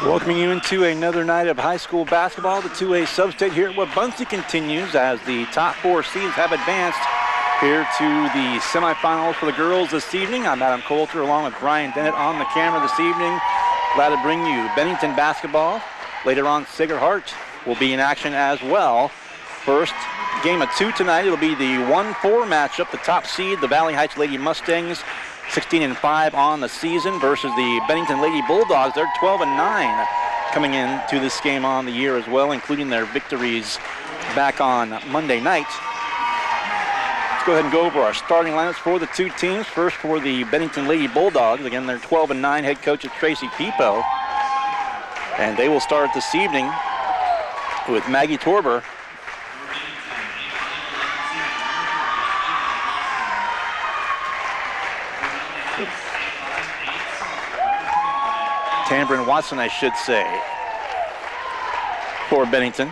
Welcoming you into another night of high school basketball. The 2A sub-state here at Wabaunsee continues as the top four seeds have advanced here to the semifinals for the girls this evening. I'm Adam Coulter along with Brian Dennett on the camera this evening. Glad to bring you Bennington basketball. Later on, Sacred Heart will be in action as well. First game of two tonight, it'll be the 1-4 matchup. The top seed, the Valley Heights Lady Mustangs, 16-5 on the season versus the Bennington Lady Bulldogs. They're 12-9 coming into this game on the year as well, including their victories back on Monday night. Let's go ahead and go over our starting lineups for the two teams. First for the Bennington Lady Bulldogs. Again, they're 12-9. Head coach is Tracy Pipo. And they will start this evening with Maggie Torber. Tambrin Watson, I should say, for Bennington.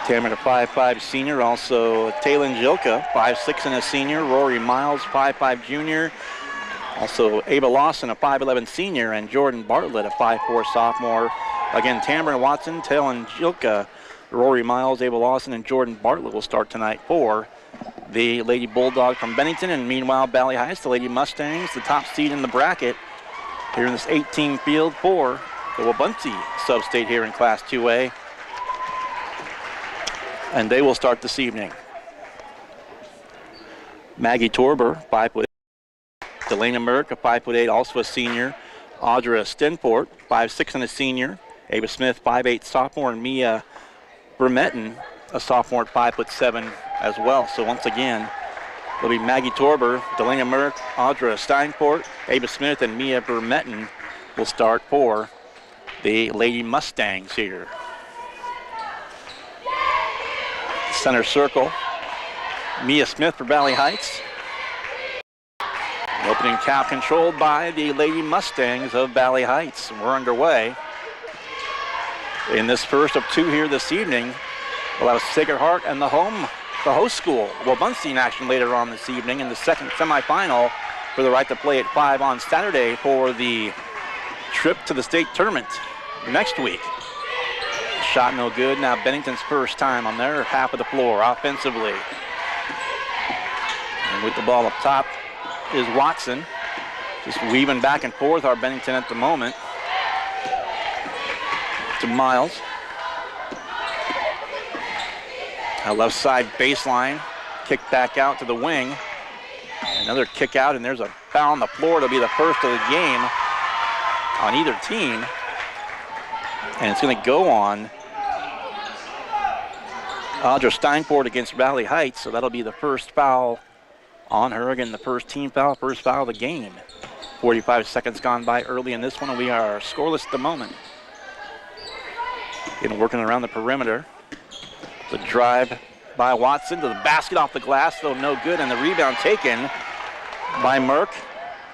Tambrin, a 5'5 senior. Also, Taylin Jilka, 5'6 and a senior. Rory Miles, 5'5 junior. Also, Ava Lawson, a 5'11 senior. And Jordan Bartlett, a 5'4 sophomore. Again, Tambrin Watson, Taylin Jilka, Rory Miles, Ava Lawson, and Jordan Bartlett will start tonight for the Lady Bulldogs from Bennington. And meanwhile, Valley Heights, the Lady Mustangs, the top seed in the bracket here in this 18 field for the Wabaunsee sub-state here in Class 2A. And they will start this evening. Maggie Torber, 5'8". Delana Merck, a 5'8", also a senior. Audra Stenport, 5'6 and a senior. Ava Smith, 5'8", sophomore, and Mia Bermetten, a sophomore at 5'7" as well. So once again, it'll be Maggie Torber, Delana Merck, Audra Steinport, Ava Smith, and Mia Bermetten will start for the Lady Mustangs here. Center circle, Mia Smith for Valley Heights. The opening cap controlled by the Lady Mustangs of Valley Heights. We're underway. In this first of two here this evening, we'll have Sacred Heart and the host school, Wabaunsee, in action later on this evening in the second semifinal for the right to play at 5 on Saturday for the trip to the state tournament next week. Shot no good. Now Bennington's first time on their half of the floor offensively. And with the ball up top is Watson, just weaving back and forth our Bennington at the moment. To Miles. A left side baseline, kick back out to the wing. Another kick out, and there's a foul on the floor. It'll be the first of the game on either team. And it's going to go on Audra Steinford against Valley Heights, so that'll be the first foul on her. Again, the first team foul, first foul of the game. 45 seconds gone by early in this one, and we are scoreless at the moment. Getting working around the perimeter. The drive by Watson to the basket off the glass, though no good, and the rebound taken by Merck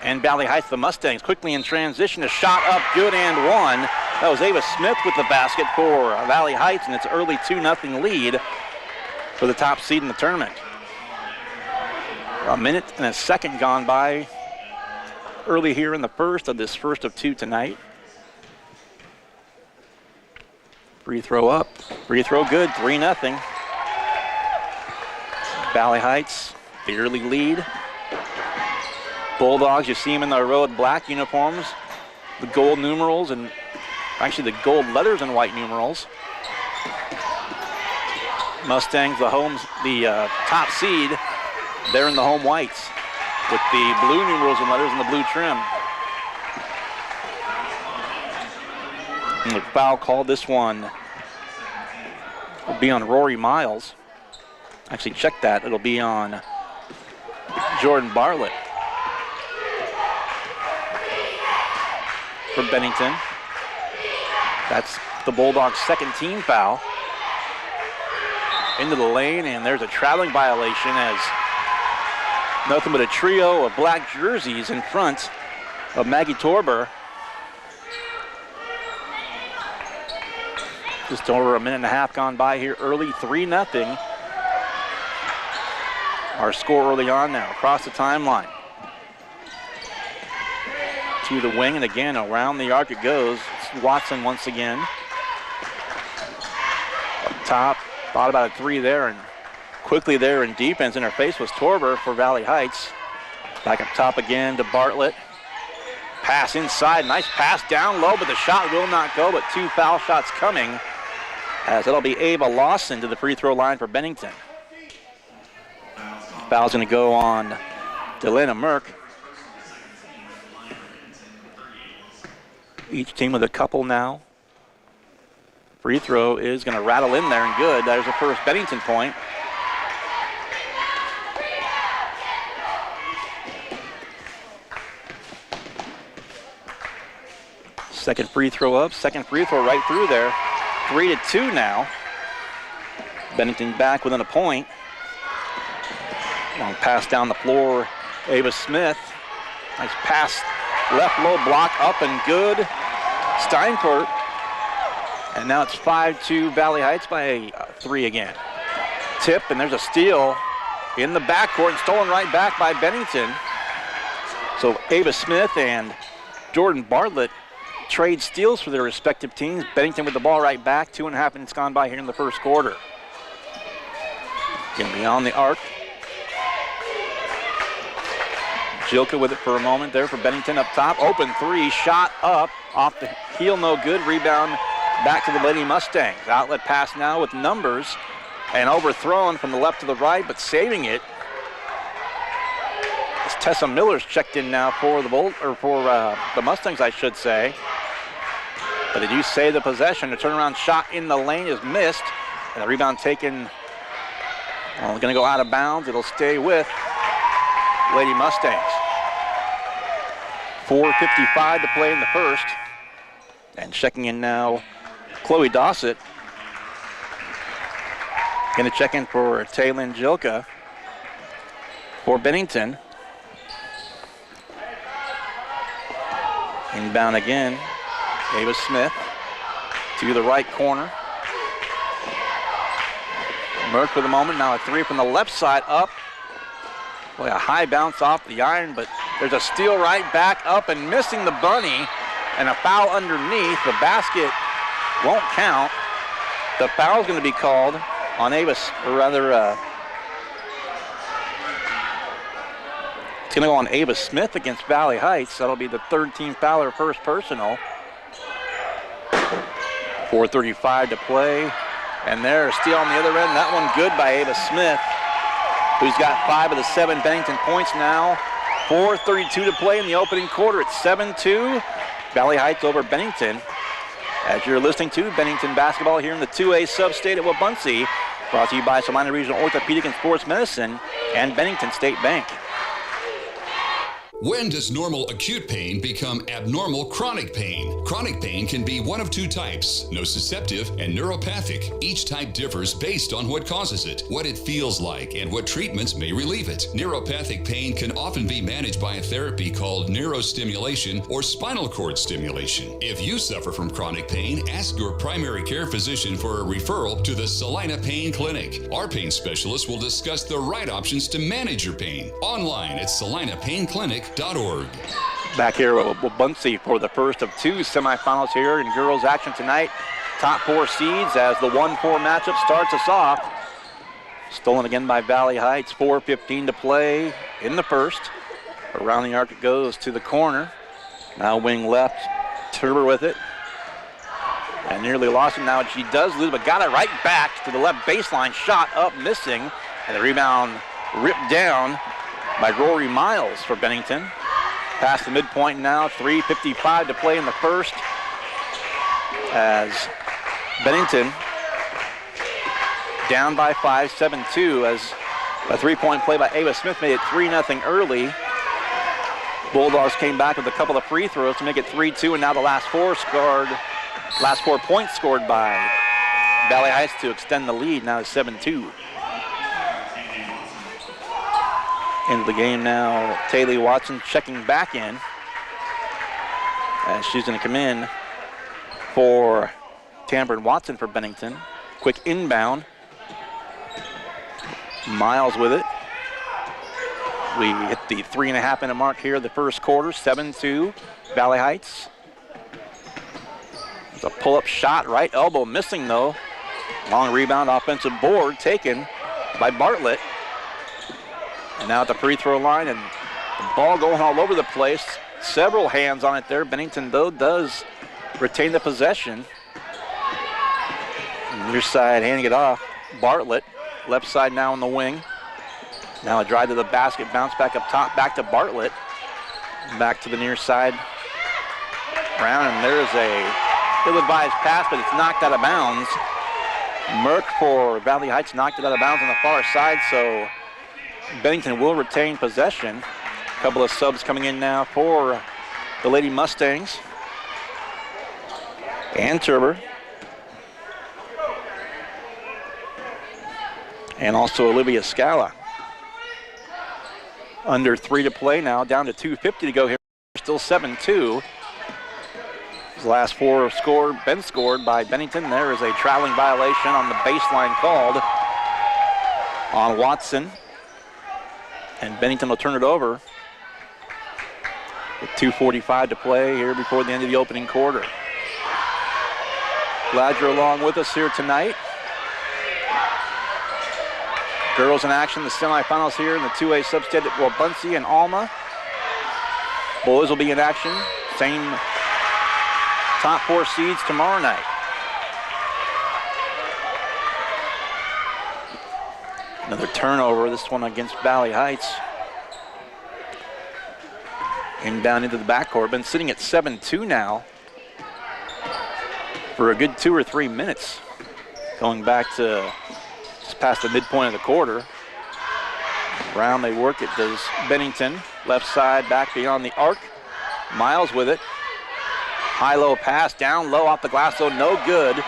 and Valley Heights. The Mustangs quickly in transition. A shot up, good and one. That was Ava Smith with the basket for Valley Heights, and it's early 2-0 lead for the top seed in the tournament. A minute and a second gone by early here in the first of this first of two tonight. Free throw up, free throw good, 3-0. Valley Heights, the early lead. Bulldogs, you see them in the road black uniforms, the gold numerals, and actually the gold letters and white numerals. Mustangs, the top seed, they're in the home whites with the blue numerals and letters and the blue trim. And the foul called, this one will be on Rory Miles. Actually, check that. It'll be on Jordan Bartlett for Bennington. That's the Bulldogs' second team foul. Into the lane, and there's a traveling violation as nothing but a trio of black jerseys in front of Maggie Torber. Just over a minute and a half gone by here early, 3-0 our score early on now. Across the timeline. To the wing, and again, around the arc it goes. It's Watson once again. Up top, thought about a three there, and quickly there in defense interface was Torber for Valley Heights. Back up top again to Bartlett. Pass inside, nice pass down low, but the shot will not go, but 2 foul shots coming, as it'll be Ava Lawson to the free throw line for Bennington. Foul's gonna go on Delana Merck. Each team with a couple now. Free throw is gonna rattle in there and good. There's the first Bennington point. Second free throw up, second free throw right through there. 3-2 now. Bennington back within a point. Long pass down the floor, Ava Smith. Nice pass, left low block, up and good. Steinfurt. And now it's 5-2 Valley Heights by 3 again. Tip, and there's a steal in the backcourt and stolen right back by Bennington. So Ava Smith and Jordan Bartlett trade steals for their respective teams. Bennington with the ball right back. 2.5 minutes gone by here in the first quarter. Gonna be on the arc. Jilka with it for a moment there for Bennington up top. Open three, shot up, off the heel, no good. Rebound back to the Lady Mustangs. Outlet pass now with numbers, and overthrown from the left to the right, but saving it. As Tessa Miller's checked in now for the Mustangs, I should say. But they do save the possession. The turnaround shot in the lane is missed, and the rebound taken. Going to go out of bounds. It'll stay with Lady Mustangs. 4:55 to play in the first. And checking in now, Chloe Dossett. Going to check in for Taylin Jilka for Bennington. Inbound again, Ava Smith to the right corner. Merck for the moment, now a three from the left side up. Boy, a high bounce off the iron, but there's a steal right back up and missing the bunny, and a foul underneath. The basket won't count. The foul's going to be called on Ava, or rather, it's going to go on Ava Smith against Valley Heights. That'll be the third team foul, her first personal. 4:35 to play. And there's a steal on the other end. That one good by Ava Smith, who's got 5 of the 7 Bennington points now. 4:32 to play in the opening quarter. It's 7-2. Valley Heights over Bennington. As you're listening to Bennington basketball here in the 2A sub-state at Wabaunsee. Brought to you by Salina Regional Orthopedic and Sports Medicine and Bennington State Bank. When does normal acute pain become abnormal chronic pain? Chronic pain can be one of 2 types, nociceptive and neuropathic. Each type differs based on what causes it, what it feels like, and what treatments may relieve it. Neuropathic pain can often be managed by a therapy called neurostimulation or spinal cord stimulation. If you suffer from chronic pain, ask your primary care physician for a referral to the Salina Pain Clinic. Our pain specialists will discuss the right options to manage your pain. Online at salinapainclinic.org. Back here at Wabaunsee for the first of 2 semifinals here in girls action tonight. Top 4 seeds as the 1-4 matchup starts us off. Stolen again by Valley Heights. 4:15 to play in the first. Around the arc it goes to the corner. Now wing left, Turber with it. And nearly lost it. Now she does lose, but got it right back to the left baseline. Shot up, missing. And the rebound ripped down by Rory Miles for Bennington. Past the midpoint now, 3:55 to play in the first. As Bennington down by 5, 7-2, as a 3-point play by Ava Smith made it 3-0 early. Bulldogs came back with a couple of free throws to make it 3-2, and now the last 4 points scored by Valley Heights to extend the lead. Now it's 7-2. Into the game now, Taylor Watson checking back in. And she's going to come in for Tamron Watson for Bennington. Quick inbound. Miles with it. We hit the 3.5 minute mark here, the first quarter, 7-2, Valley Heights. It's a pull-up shot, right elbow missing though. Long rebound, offensive board taken by Bartlett. And now at the free throw line, and the ball going all over the place. Several hands on it there. Bennington though does retain the possession. Near side handing it off. Bartlett, left side now in the wing. Now a drive to the basket, bounce back up top, back to Bartlett. Back to the near side. Brown, and there's a ill-advised pass, but it's knocked out of bounds. Merck for Valley Heights knocked it out of bounds on the far side, so Bennington will retain possession. A couple of subs coming in now for the Lady Mustangs. And Turber. And also Olivia Scala. Under 3 to play now, down to 2:50 to go here. Still 7-2. His last 4 have been scored by Bennington. There is a traveling violation on the baseline called on Watson. And Bennington will turn it over with 2:45 to play here before the end of the opening quarter. Glad you're along with us here tonight. Girls in action, the semifinals here in the 2A sub-state at Wabaunsee and Alma. Boys will be in action. Same top 4 seeds tomorrow night. Another turnover, this one against Valley Heights. Inbound into the backcourt. Been sitting at 7-2 now for a good 2 or 3 minutes. Going back to just past the midpoint of the quarter. Brown, they work it, does Bennington. Left side, back beyond the arc. Miles with it. High-low pass, down low off the glass, though no good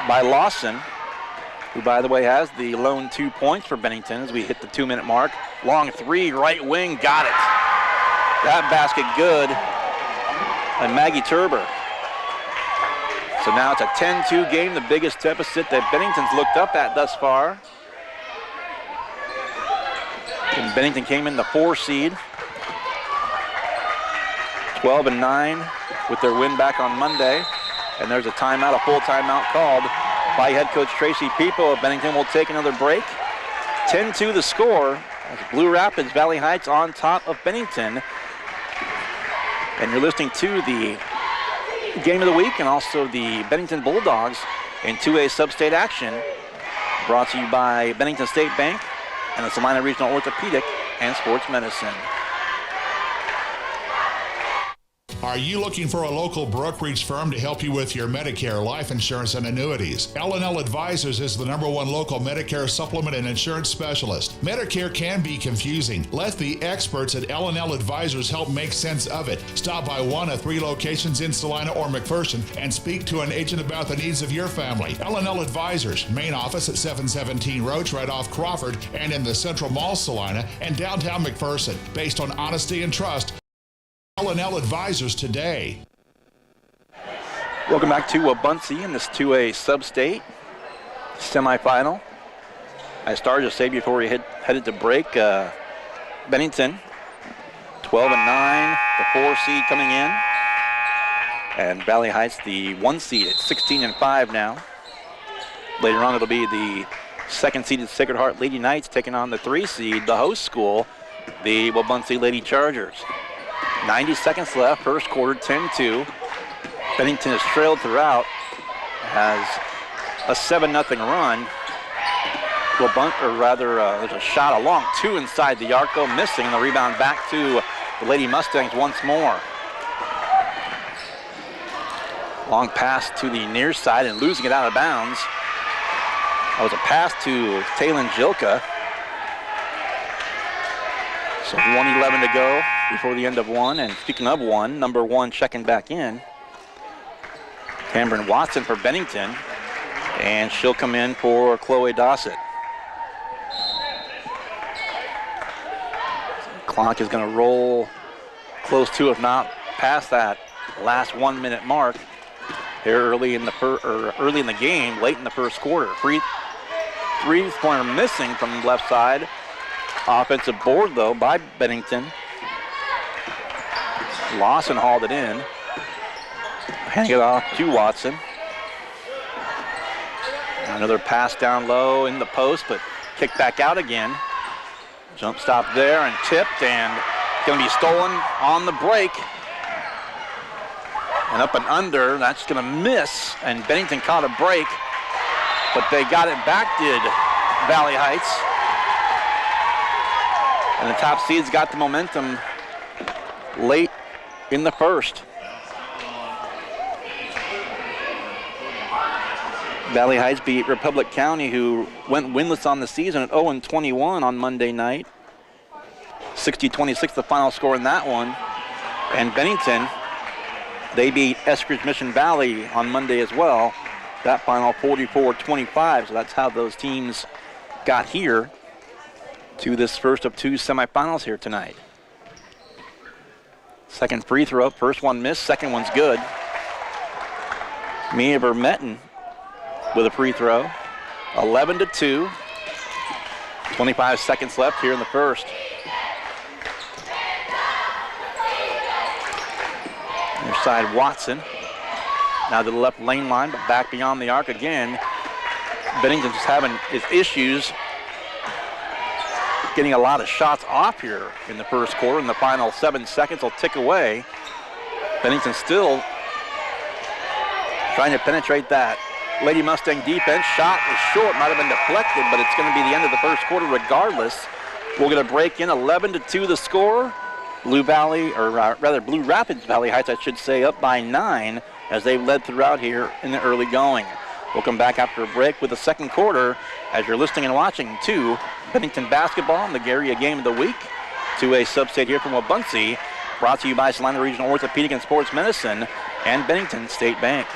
by Lawson, who, by the way, has the lone 2 points for Bennington as we hit the 2-minute mark. Long 3, right wing, got it. That basket good by Maggie Turber. So now it's a 10-2 game, the biggest deficit that Bennington's looked up at thus far. And Bennington came in the 4 seed. 12-9 with their win back on Monday. And there's a timeout, a full timeout called by head coach Tracy Peepo. Bennington will take another break. 10-2 the score as Blue Rapids Valley Heights on top of Bennington. And you're listening to the game of the week and also the Bennington Bulldogs in 2A sub-state action. Brought to you by Bennington State Bank and the Salina Regional Orthopedic and Sports Medicine. Are you looking for a local brokerage firm to help you with your Medicare, life insurance, and annuities? L&L Advisors is the #1 local Medicare supplement and insurance specialist. Medicare can be confusing. Let the experts at L&L Advisors help make sense of it. Stop by one of 3 locations in Salina or McPherson and speak to an agent about the needs of your family. L&L Advisors, main office at 717 Roach, right off Crawford, and in the Central Mall, Salina, and downtown McPherson. Based on honesty and trust, L&L Advisors today. Welcome back to Wabaunsee in this 2A sub-state semifinal. I started to say before we headed to break, Bennington 12-9, the 4 seed coming in, and Valley Heights the 1 seed at 16-5 now. Later on it'll be the 2nd seeded Sacred Heart Lady Knights taking on the 3 seed, the host school, the Wabaunsee Lady Chargers. 90 seconds left, first quarter, 10-2. Bennington has trailed throughout, has a 7-0 run. There's a shot, a long 2 inside the arc, though missing. The rebound back to the Lady Mustangs once more. Long pass to the near side and losing it out of bounds. That was a pass to Taylin Jilka. So 1:11 to go before the end of 1. And speaking of 1, number 1 checking back in. Cameron Watson for Bennington. And she'll come in for Chloe Dossett. Clock is going to roll close to, if not past that last 1 minute mark here early in the game, late in the first quarter. Three-pointer missing from the left side. Offensive board, though, by Bennington. Lawson hauled it in. Handing it off to Watson. Another pass down low in the post, but kicked back out again. Jump stop there and tipped, and going to be stolen on the break. And up and under, that's going to miss, and Bennington caught a break, but they got it back, did Valley Heights. And the top seeds got the momentum late in the first. Valley Heights beat Republic County, who went winless on the season at 0-21 on Monday night. 60-26 the final score in that one. And Bennington, they beat Eskridge Mission Valley on Monday as well. That final 44-25, so that's how those teams got here to this first of two semifinals here tonight. Second free throw, first one missed, second one's good. Mia Vermetten with a free throw. 11-2. 25 seconds left here in the first. Near side Watson. Now to the left lane line, but back beyond the arc again. Bennington's having his issues getting a lot of shots off here in the first quarter, and the final 7 seconds will tick away. Bennington still trying to penetrate that Lady Mustang defense. Shot was short, might have been deflected, but it's going to be the end of the first quarter regardless. We'll get a break in, 11-2 the score. Blue Rapids Valley Heights, I should say, up by 9 as they've led throughout here in the early going. We'll come back after a break with the second quarter as you're listening and watching to Bennington basketball in the Garia Game of the Week. 2A Substate here from Wabaunsee, brought to you by Salina Regional Orthopedic and Sports Medicine and Bennington State Bank.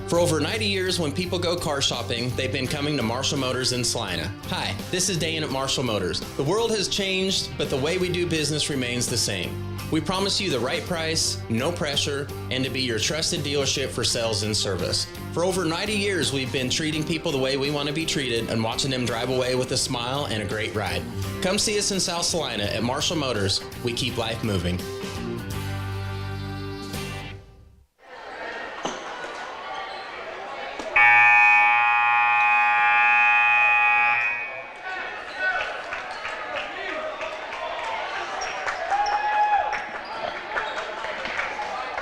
For over 90 years, when people go car shopping, they've been coming to Marshall Motors in Salina. Hi, this is Dane at Marshall Motors. The world has changed, but the way we do business remains the same. We promise you the right price, no pressure, and to be your trusted dealership for sales and service. For over 90 years, we've been treating people the way we want to be treated and watching them drive away with a smile and a great ride. Come see us in South Salina at Marshall Motors. We keep life moving.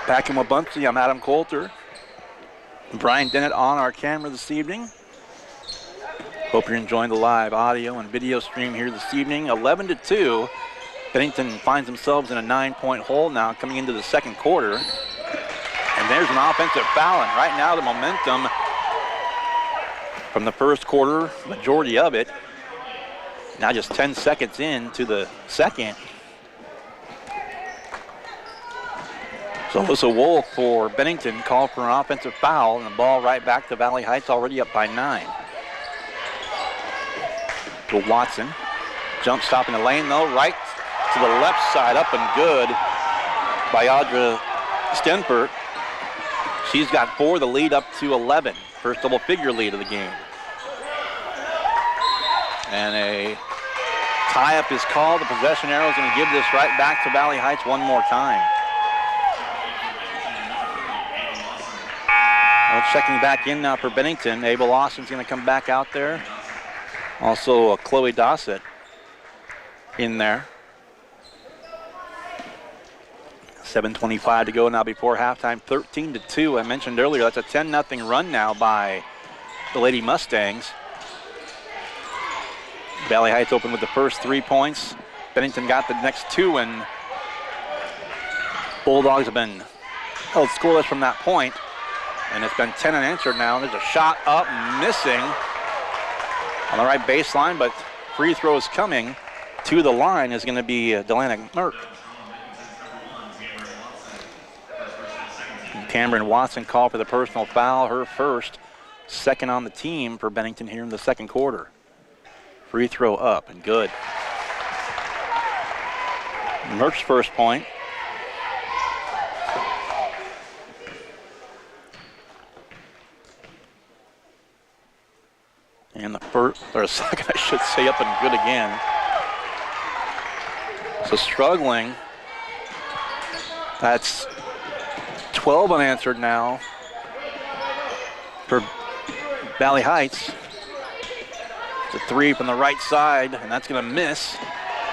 Back in Wabaunsee, I'm Adam Coulter. Brian Dennett on our camera this evening. Hope you're enjoying the live audio and video stream here this evening. 11-2. Bennington finds themselves in a 9-point hole now coming into the second quarter. And there's an offensive foul, and right now the momentum from the first quarter, majority of it, now just 10 seconds into the second. So Alyssa Wolf for Bennington called for an offensive foul, and the ball right back to Valley Heights, already up by 9. To Watson. Jump stop in the lane though, right to the left side, up and good by Audra Stenford. She's got 4, the lead up to 11. First double figure lead of the game. And a tie-up is called. The possession arrow is going to give this right back to Valley Heights one more time. Checking back in now for Bennington. Abel Austin's going to come back out there. Also Chloe Dossett in there. 7:25 to go now before halftime. 13-2. I mentioned earlier that's a 10-0 run now by the Lady Mustangs. Valley Heights opened with the first 3 points. Bennington got the next 2, and Bulldogs have been held scoreless from that point. And it's been 10 unanswered now. There's a shot up, missing on the right baseline, but free throw is coming to the line is going to be Delana Merck. And Cameron Watson called for the personal foul, her first, second on the team for Bennington here in the second quarter. Free throw up and good. Merck's first point. And the first, or second, I should say, up and good again. So struggling. That's 12 unanswered now for Valley Heights. It's a three from the right side, and that's going to miss.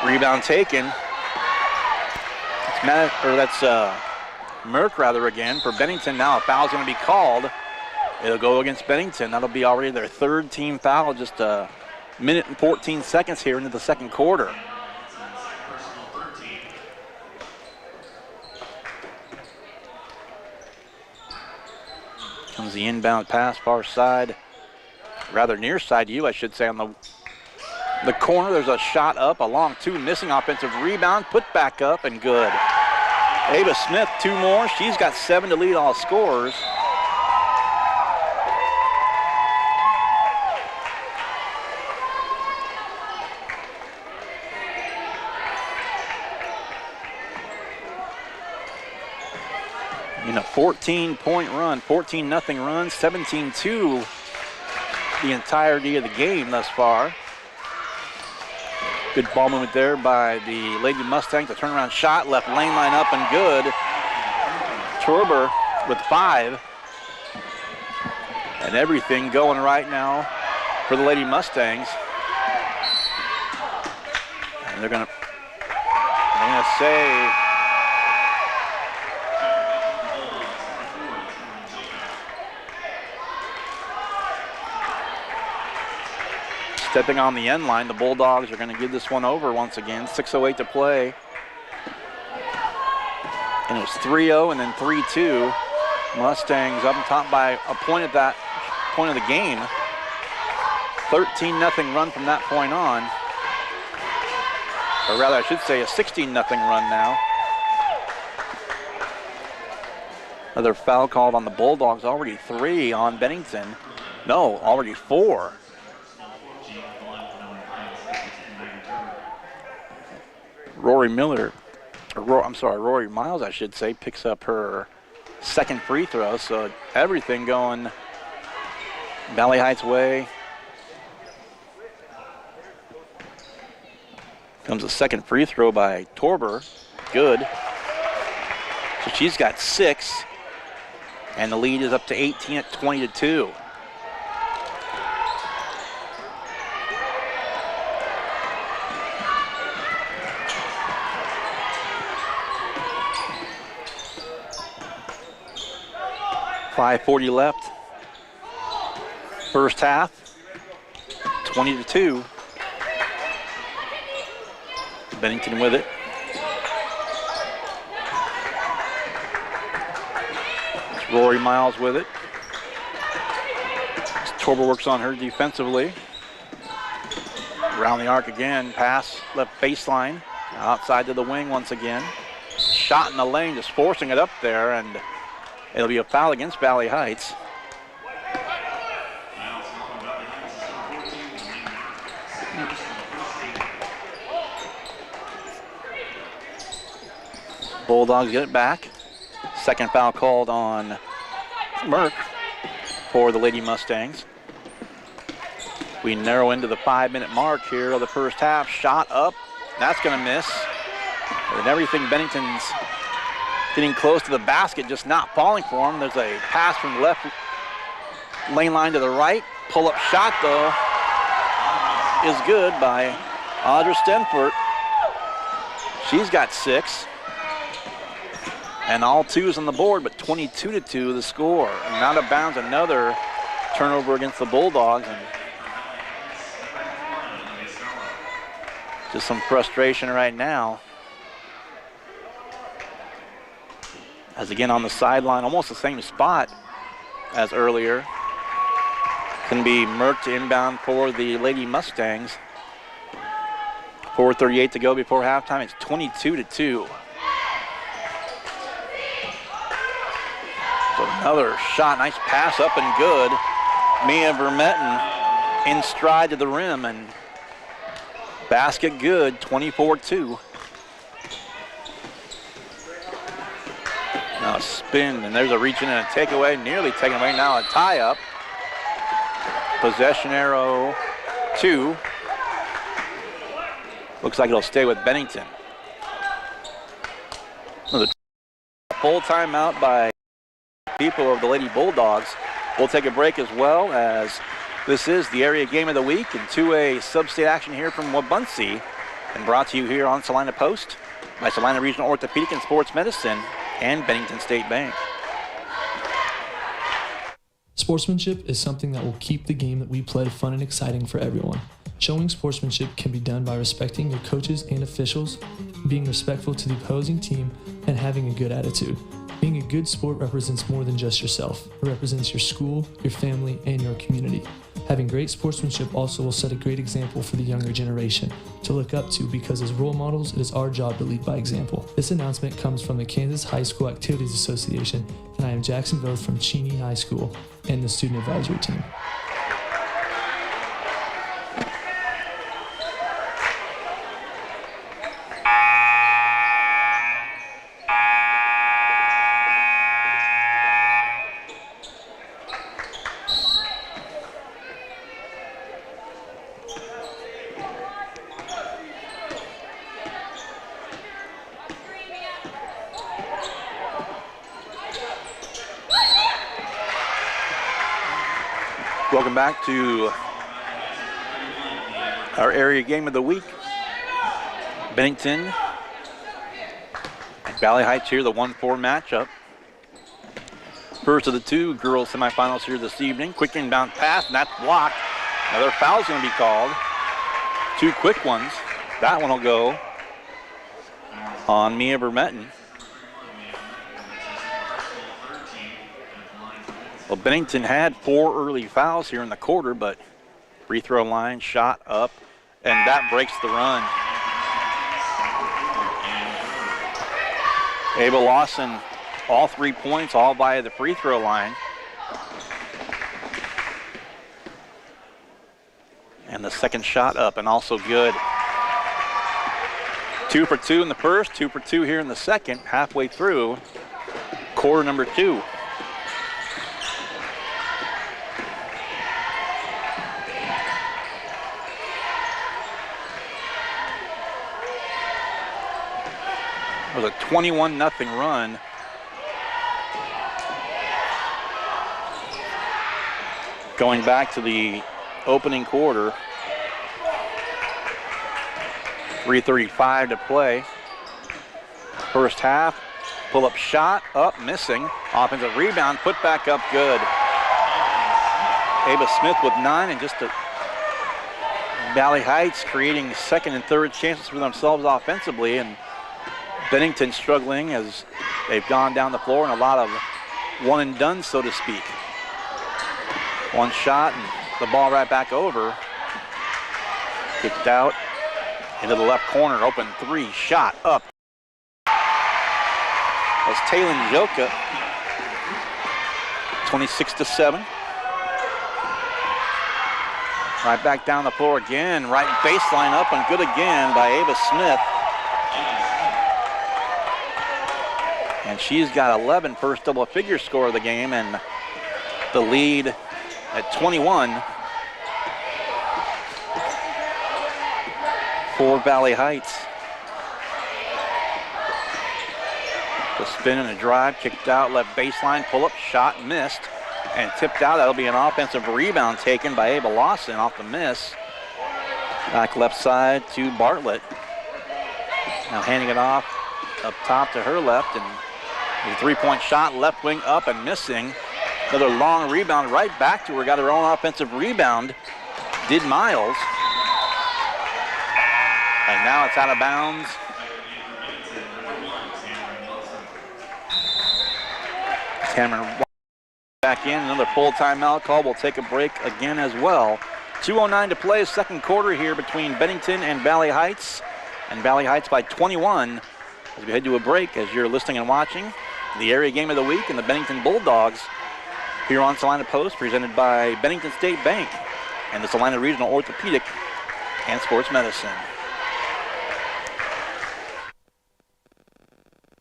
Rebound taken. That's Merck rather again for Bennington. Now a foul's going to be called. It'll go against Bennington. That'll be already their third team foul, just a minute and 14 seconds here into the second quarter. Comes the inbound pass, far side, rather near side to you, I should say, on the corner. There's a shot up, a long two, missing offensive rebound, put back up, and good. Ava Smith, two more. She's got 7 to lead all scorers. In a 14-point run, 14-0 run, 17-2 the entirety of the game thus far. Good ball movement there by the Lady Mustangs. A turnaround shot, left lane line up and good. Torber with 5. And everything going right now for the Lady Mustangs. And they're gonna say, stepping on the end line, the Bulldogs are going to give this one over once again. 6:08 to play. And it was 3-0 and then 3-2. Mustangs up on top by a point at that point of the game. 13-0 run from that point on. Or rather, I should say a 16-0 run now. Another foul called on the Bulldogs. Already 3 on Bennington. No, already 4. Rory Miles, I should say, picks up her second free throw. So everything going Valley Heights way. Comes a second free throw by Torber. Good. So she's got 6. And the lead is up to 18 at 20-2. .540 left. First half, 20-2. Bennington with it. It's Rory Miles with it. Torber works on her defensively. Around the arc again, pass left baseline. Outside to the wing once again. Shot in the lane, just forcing it up there, and it'll be a foul against Valley Heights. Bulldogs get it back. Second foul called on Merck for the Lady Mustangs. We narrow into the 5-minute mark here of the first half. Shot up, that's gonna miss. And everything, Bennington's getting close to the basket, just not falling for him. There's a pass from the left lane line to the right. Pull-up shot, though, is good by Audra Stenfort. She's got 6. And all 2s on the board, but 22-2 the score. And out of bounds, another turnover against the Bulldogs. And just some frustration right now. As again on the sideline, almost the same spot as earlier. Can be Merck to inbound for the Lady Mustangs. 4:38 to go before halftime. It's 22-2. So another shot, nice pass up and good. Mia Vermetten in stride to the rim and basket good, 24-2. Now a spin, and there's a reach in and a takeaway, nearly taken away. Now a tie-up. Possession arrow 2. Looks like it'll stay with Bennington. Another full timeout by people of the Lady Bulldogs. We'll take a break as well, as this is the area game of the week and 2A sub-state action here from Wabaunsee, and brought to you here on Salina Post by Salina Regional Orthopedic and Sports Medicine and Bennington State Bank. Sportsmanship is something that will keep the game that we play fun and exciting for everyone. Showing sportsmanship can be done by respecting your coaches and officials, being respectful to the opposing team, and having a good attitude. Being a good sport represents more than just yourself. It represents your school, your family, and your community. Having great sportsmanship also will set a great example for the younger generation to look up to, because as role models, it is our job to lead by example. This announcement comes from the Kansas High School Activities Association, and I am Jackson Voth from Cheney High School and the student advisory team. Welcome back to our area game of the week. Bennington and Valley Heights here, the 1-4 matchup. First of the two girls semifinals here this evening. Quick inbound pass, and that's blocked. Another foul's going to be called. Two quick ones. That one will go on Mia Vermetten. Well, Bennington had 4 early fouls here in the quarter, but free throw line, shot up, and that breaks the run. Ava Lawson, all 3 points, all via the free throw line. And the second shot up and also good. 2 for 2 in the first, 2 for 2 here in the second, halfway through quarter number 2. It was a 21-0 run. Going back to the opening quarter. 3:35 to play. First half, pull-up shot, up, missing. Offensive rebound, put back up, good. Ava Smith with 9, and just Valley Heights creating second and third chances for themselves offensively, and Bennington struggling as they've gone down the floor and a lot of one and done, so to speak. One shot and the ball right back over. Kicked out into the left corner, open 3, shot up. That's Taylon Joka, 26-7. Right back down the floor again, right baseline up and good again by Ava Smith. And she's got 11, first double-figure score of the game, and the lead at 21 for Valley Heights. The spin and a drive, kicked out, left baseline, pull-up, shot, missed, and tipped out. That'll be an offensive rebound taken by Ava Lawson off the miss. Back left side to Bartlett. Now handing it off up top to her left, and the 3-point shot, left wing up and missing. Another long rebound right back to her. Got her own offensive rebound. Did Miles. And now it's out of bounds. Cameron back in. Another full timeout call. We'll take a break again as well. 2:09 to play, second quarter here between Bennington and Valley Heights. And Valley Heights by 21 as we head to a break, as you're listening and watching the area game of the week and the Bennington Bulldogs here on Salina Post, presented by Bennington State Bank and the Salina Regional Orthopedic and Sports Medicine.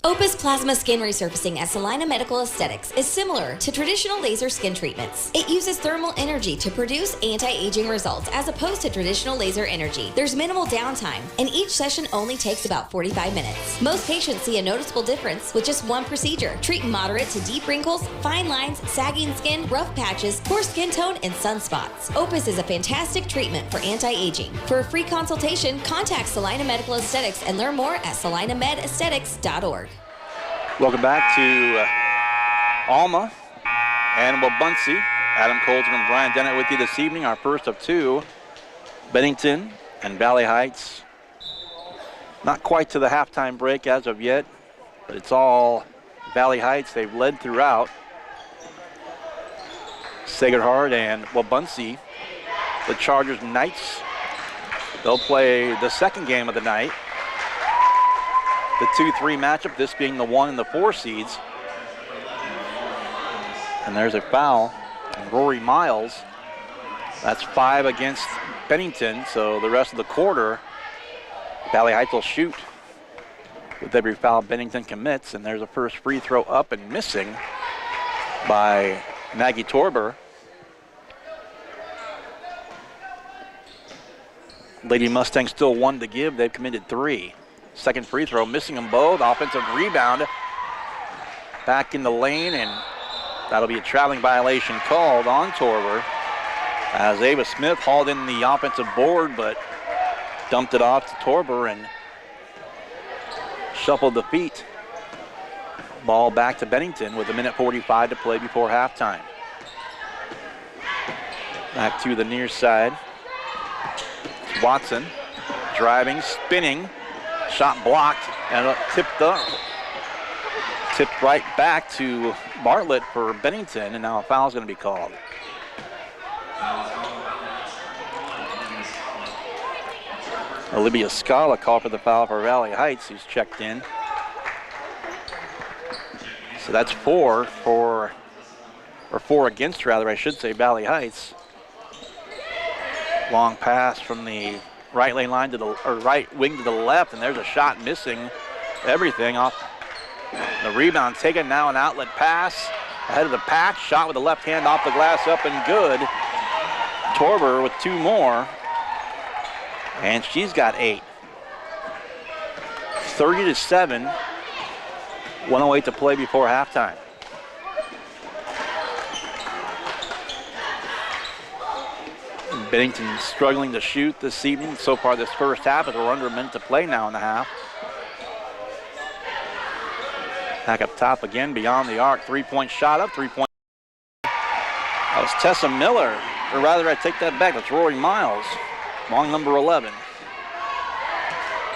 Opus Plasma Skin Resurfacing at Salina Medical Aesthetics is similar to traditional laser skin treatments. It uses thermal energy to produce anti-aging results as opposed to traditional laser energy. There's minimal downtime, and each session only takes about 45 minutes. Most patients see a noticeable difference with just one procedure. Treat moderate to deep wrinkles, fine lines, sagging skin, rough patches, poor skin tone, and sunspots. Opus is a fantastic treatment for anti-aging. For a free consultation, contact Salina Medical Aesthetics and learn more at salinamedesthetics.org. Welcome back to Alma and Wabaunsee. Adam Colton and Brian Dennett with you this evening. Our first of two, Bennington and Valley Heights. Not quite to the halftime break as of yet, but it's all Valley Heights. They've led throughout. Sacred Heart and Wabaunsee, the Chargers Knights. They'll play the second game of the night. The 2-3 matchup, this being the 1 and the 4 seeds. And there's a foul. And Rory Miles, that's 5 against Bennington, so the rest of the quarter, Valley Heights will shoot with every foul Bennington commits. And there's a first free throw up and missing by Maggie Torber. Lady Mustangs still 1 to give. They've committed 3. Second free throw, missing them both. Offensive rebound back in the lane, and that'll be a traveling violation called on Torber as Ava Smith hauled in the offensive board but dumped it off to Torber and shuffled the feet. Ball back to Bennington with 1:45 to play before halftime. Back to the near side. Watson driving, spinning. Shot blocked and tipped up. Tipped right back to Bartlett for Bennington, and now a foul's going to be called. Olivia Scala called for the foul for Valley Heights, who's checked in. So that's 4 against, rather, I should say, Valley Heights. Long pass from the right lane line to the right wing to the left, and there's a shot missing everything off. The rebound taken, now an outlet pass ahead of the pack. Shot with the left hand off the glass, up and good. Torber with 2 more, and she's got 8. 30-7. 1:08 to play before halftime. Bennington struggling to shoot this evening so far this first half, as we're under a minute to play now in the half. Back up top again, beyond the arc. 3-point shot up, 3-point. That was Tessa Miller, or rather I take that back, that's Rory Miles, long number 11.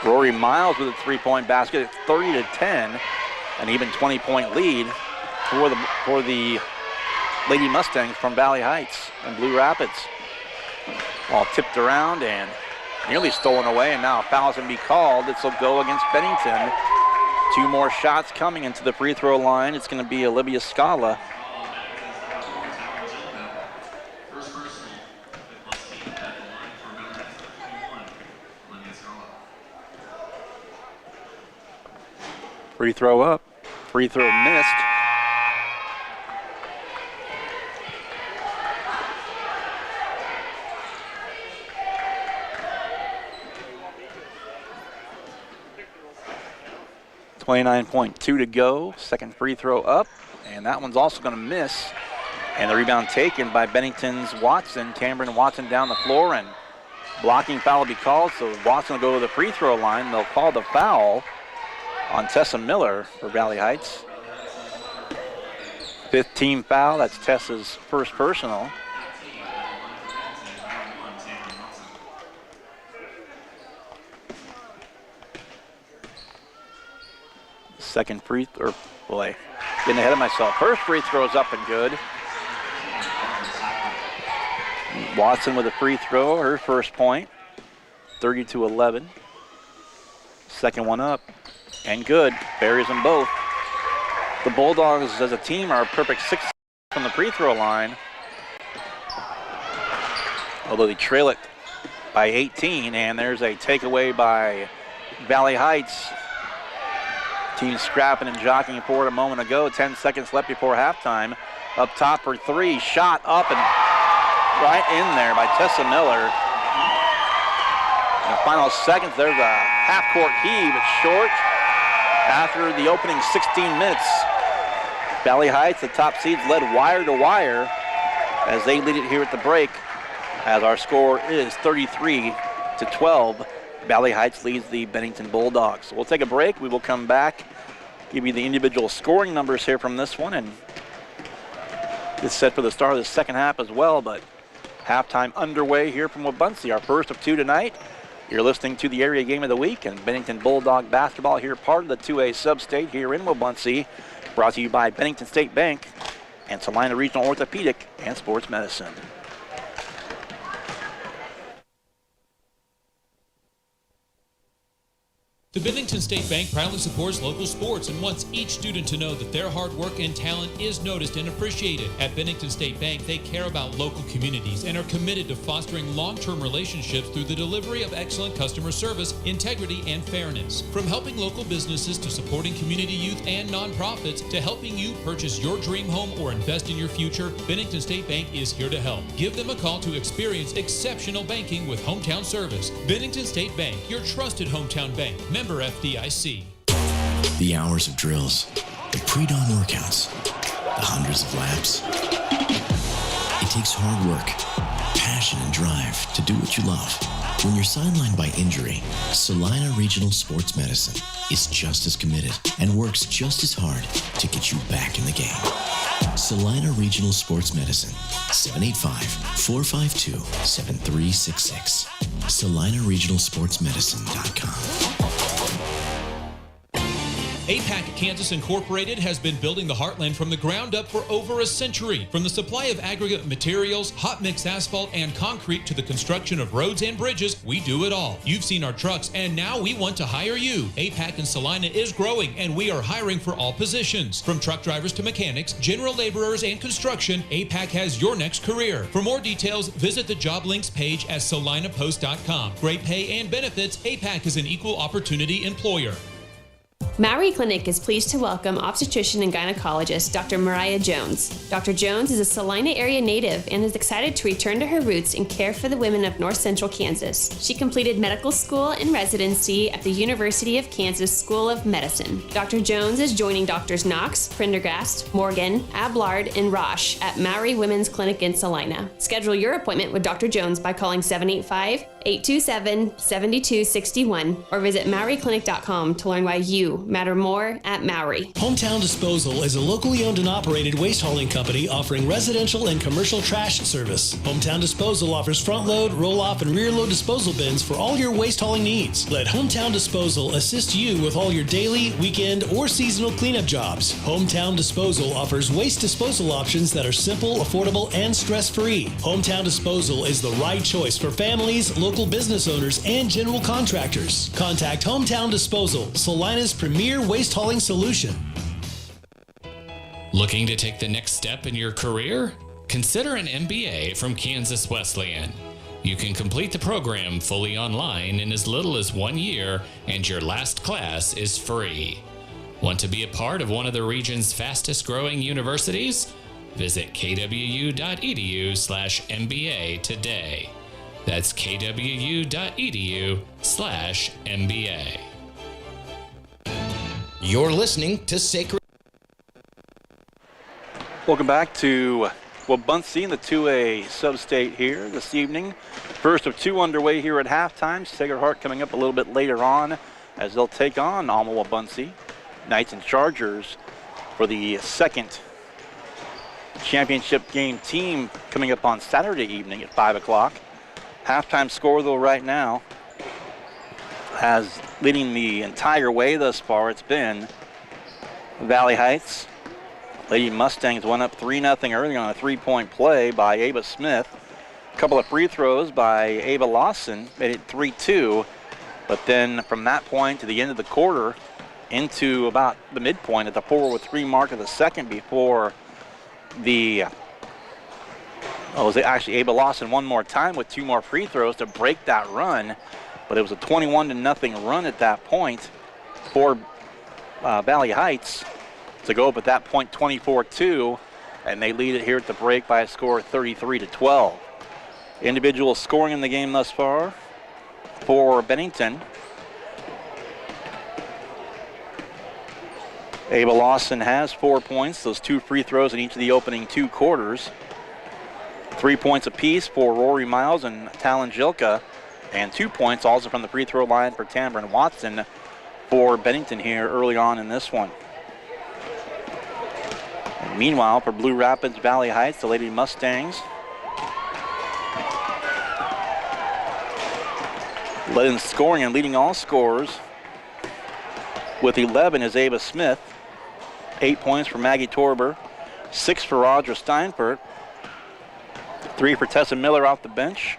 Rory Miles with a 3-point basket, 30-10, an even 20-point lead for the Lady Mustangs from Valley Heights and Blue Rapids. Ball tipped around and nearly stolen away, and now a foul's going to be called. This will go against Bennington. 2 more shots coming into the free throw line. It's going to be Olivia Scala. Free throw up, free throw missed. .2 to go. Second free throw up, and that one's also going to miss. And the rebound taken by Bennington's Watson. Cameron Watson down the floor, and blocking foul will be called, so Watson will go to the free throw line. They'll call the foul on Tessa Miller for Valley Heights. 5th team foul, that's Tessa's first personal. Second free throw, boy, getting ahead of myself. First free throw is up and good. Watson with a free throw, her first point, 30-11. Second one up, and good, buries them both. The Bulldogs as a team are a perfect 6 from the free throw line, although they trail it by 18, and there's a takeaway by Valley Heights. Team scrapping and jockeying for it a moment ago. 10 seconds left before halftime. Up top for three. Shot up and right in there by Tessa Miller. In the final seconds, there's a half-court heave. It's short after the opening 16 minutes. Valley Heights, the top seeds, led wire to wire as they lead it here at the break, as our score is 33-12. Valley Heights leads the Bennington Bulldogs. So we'll take a break. We will come back, give you the individual scoring numbers here from this one, and it's set for the start of the second half as well, but halftime underway here from Wabaunsee, our first of two tonight. You're listening to the area game of the week, and Bennington Bulldog basketball here, part of the 2A sub-state here in Wabaunsee, brought to you by Bennington State Bank and Salina Regional Orthopedic and Sports Medicine. The Bennington State Bank proudly supports local sports and wants each student to know that their hard work and talent is noticed and appreciated. At Bennington State Bank, they care about local communities and are committed to fostering long-term relationships through the delivery of excellent customer service, integrity, and fairness. From helping local businesses to supporting community youth and nonprofits to helping you purchase your dream home or invest in your future, Bennington State Bank is here to help. Give them a call to experience exceptional banking with hometown service. Bennington State Bank, your trusted hometown bank. Member FDIC. The hours of drills, the pre-dawn workouts, the hundreds of laps. It takes hard work, passion, and drive to do what you love. When you're sidelined by injury, Salina Regional Sports Medicine is just as committed and works just as hard to get you back in the game. Salina Regional Sports Medicine, 785-452-7366. SalinaRegionalSportsMedicine.com. APAC Kansas Incorporated has been building the heartland from the ground up for over a century. From the supply of aggregate materials, hot mix asphalt, and concrete to the construction of roads and bridges, we do it all. You've seen our trucks, and now we want to hire you. APAC in Salina is growing, and we are hiring for all positions. From truck drivers to mechanics, general laborers, and construction, APAC has your next career. For more details, visit the job links page at salinapost.com. Great pay and benefits, APAC is an equal opportunity employer. Mowry Clinic is pleased to welcome obstetrician and gynecologist Dr. Mariah Jones. Dr. Jones is a Salina area native and is excited to return to her roots and care for the women of North Central Kansas. She completed medical school and residency at the University of Kansas School of Medicine. Dr. Jones is joining Drs. Knox, Prendergast, Morgan, Ablard, and Roche at Mowry Women's Clinic in Salina. Schedule your appointment with Dr. Jones by calling 785-827-7261 or visit MowryClinic.com to learn why you matter more at Mowry. Hometown Disposal is a locally owned and operated waste hauling company offering residential and commercial trash service. Hometown Disposal offers front load, roll off, and rear load disposal bins for all your waste hauling needs. Let Hometown Disposal assist you with all your daily, weekend, or seasonal cleanup jobs. Hometown Disposal offers waste disposal options that are simple, affordable, and stress-free. Hometown Disposal is the right choice for families, local business owners, and general contractors. Contact Hometown Disposal, Salina's premier waste hauling solution. Looking to take the next step in your career? Consider an MBA from Kansas Wesleyan. You can complete the program fully online in as little as 1 year, and your last class is free. Want to be a part of one of the region's fastest growing universities? Visit kwu.edu/MBA today. That's kwu.edu/MBA. You're listening to Sacred. Welcome back to Wabaunsee in the 2A sub-state here this evening. First of two underway here at halftime. Sacred Heart coming up a little bit later on as they'll take on Alma Wabaunsee. Knights and Chargers for the second championship game team coming up on Saturday evening at 5 o'clock. Halftime score though right now has leading the entire way thus far. It's been Valley Heights. Lady Mustangs went up 3-0 early on a three-point play by Ava Smith. A couple of free throws by Ava Lawson made it 3-2. But then from that point to the end of the quarter into about the midpoint at the 4:03 mark of the second before the actually Ava Lawson one more time with two more free throws to break that run. But it was a 21-0 run at that point for Valley Heights to go up at that point 24-2, and they lead it here at the break by a score of 33-12. Individual scoring in the game thus far for Bennington. Ava Lawson has 4 points, those 2 free throws in each of the opening 2 quarters. 3 points apiece for Rory Miles and Talon Jilka, and 2 points also from the free throw line for Tamron Watson for Bennington here early on in this one. And meanwhile, for Blue Rapids Valley Heights, the Lady Mustangs leading scoring and leading all scorers with 11 is Ava Smith. 8 points for Maggie Torber, 6 for Audra Steinfurt, 3 for Tessa Miller off the bench,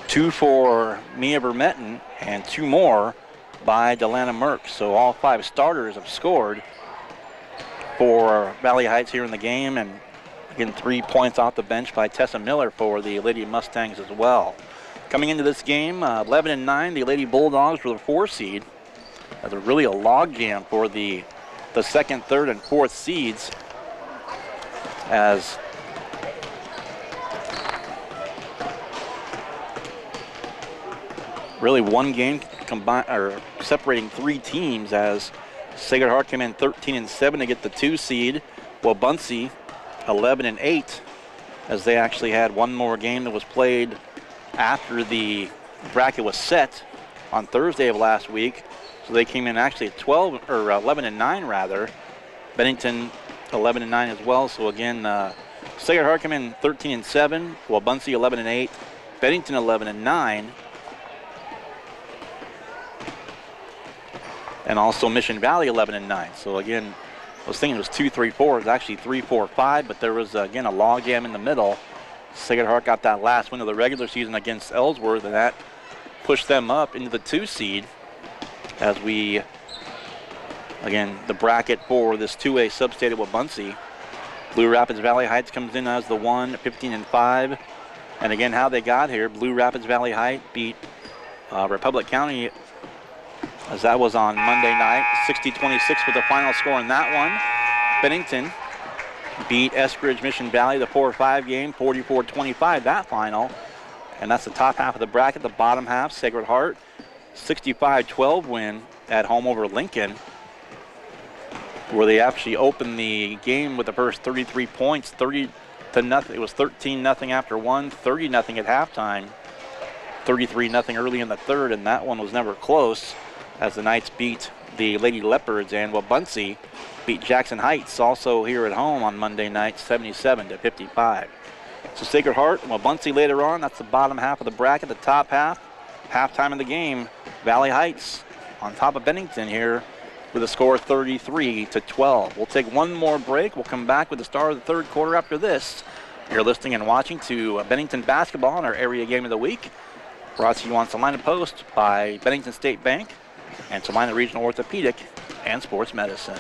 2 for Mia Vermetten, and 2 more by Delana Merck. So all 5 starters have scored for Valley Heights here in the game, and again 3 points off the bench by Tessa Miller for the Lady Mustangs as well. Coming into this game, 11-9, the Lady Bulldogs were the 4 seed. That's really a logjam for the second, third, and fourth seeds, as really one game combined or separating 3 teams, as Sacred Heart came in 13-7 to get the 2 seed, while Buncy 11-8, as they actually had one more game that was played after the bracket was set on Thursday of last week. So they came in actually at 11-9 rather. Bennington 11-9 as well. So again, Sacred Heart came in 13-7, while Buncy 11-8, Bennington 11-9, and also Mission Valley 11-9. So again, I was thinking it was 2-3-4. It was actually 3-4-5, but there was again a logjam in the middle. Sacred Heart got that last win of the regular season against Ellsworth, and that pushed them up into the 2 seed. As we, again, the bracket for this 2A substated with Buncy. Blue Rapids Valley Heights comes in as the 1, 15-5. And again, how they got here, Blue Rapids Valley Heights beat Republic County, as that was on Monday night, 60-26 with the final score in that one. Bennington beat Eskridge Mission Valley, the 4-5 game, 44-25, that final. And that's the top half of the bracket. The bottom half, Sacred Heart, 65-12 win at home over Lincoln, where they actually opened the game with the first 33 points, 30-0. It was 13-0 after 1, 30-0 at halftime, 33-0 early in the third, and that one was never close, as the Knights beat the Lady Leopards, and Buncy beat Jackson Heights also here at home on Monday night, 77-55. So Sacred Heart, Buncy later on. That's the bottom half of the bracket. The top half, halftime of the game, Valley Heights on top of Bennington here with a score 33-12. We'll take one more break. We'll come back with the start of the third quarter after this. You're listening and watching to Bennington basketball in our area game of the week, brought to you on Salina Post by Bennington State Bank and Salina Regional Orthopedic and Sports Medicine.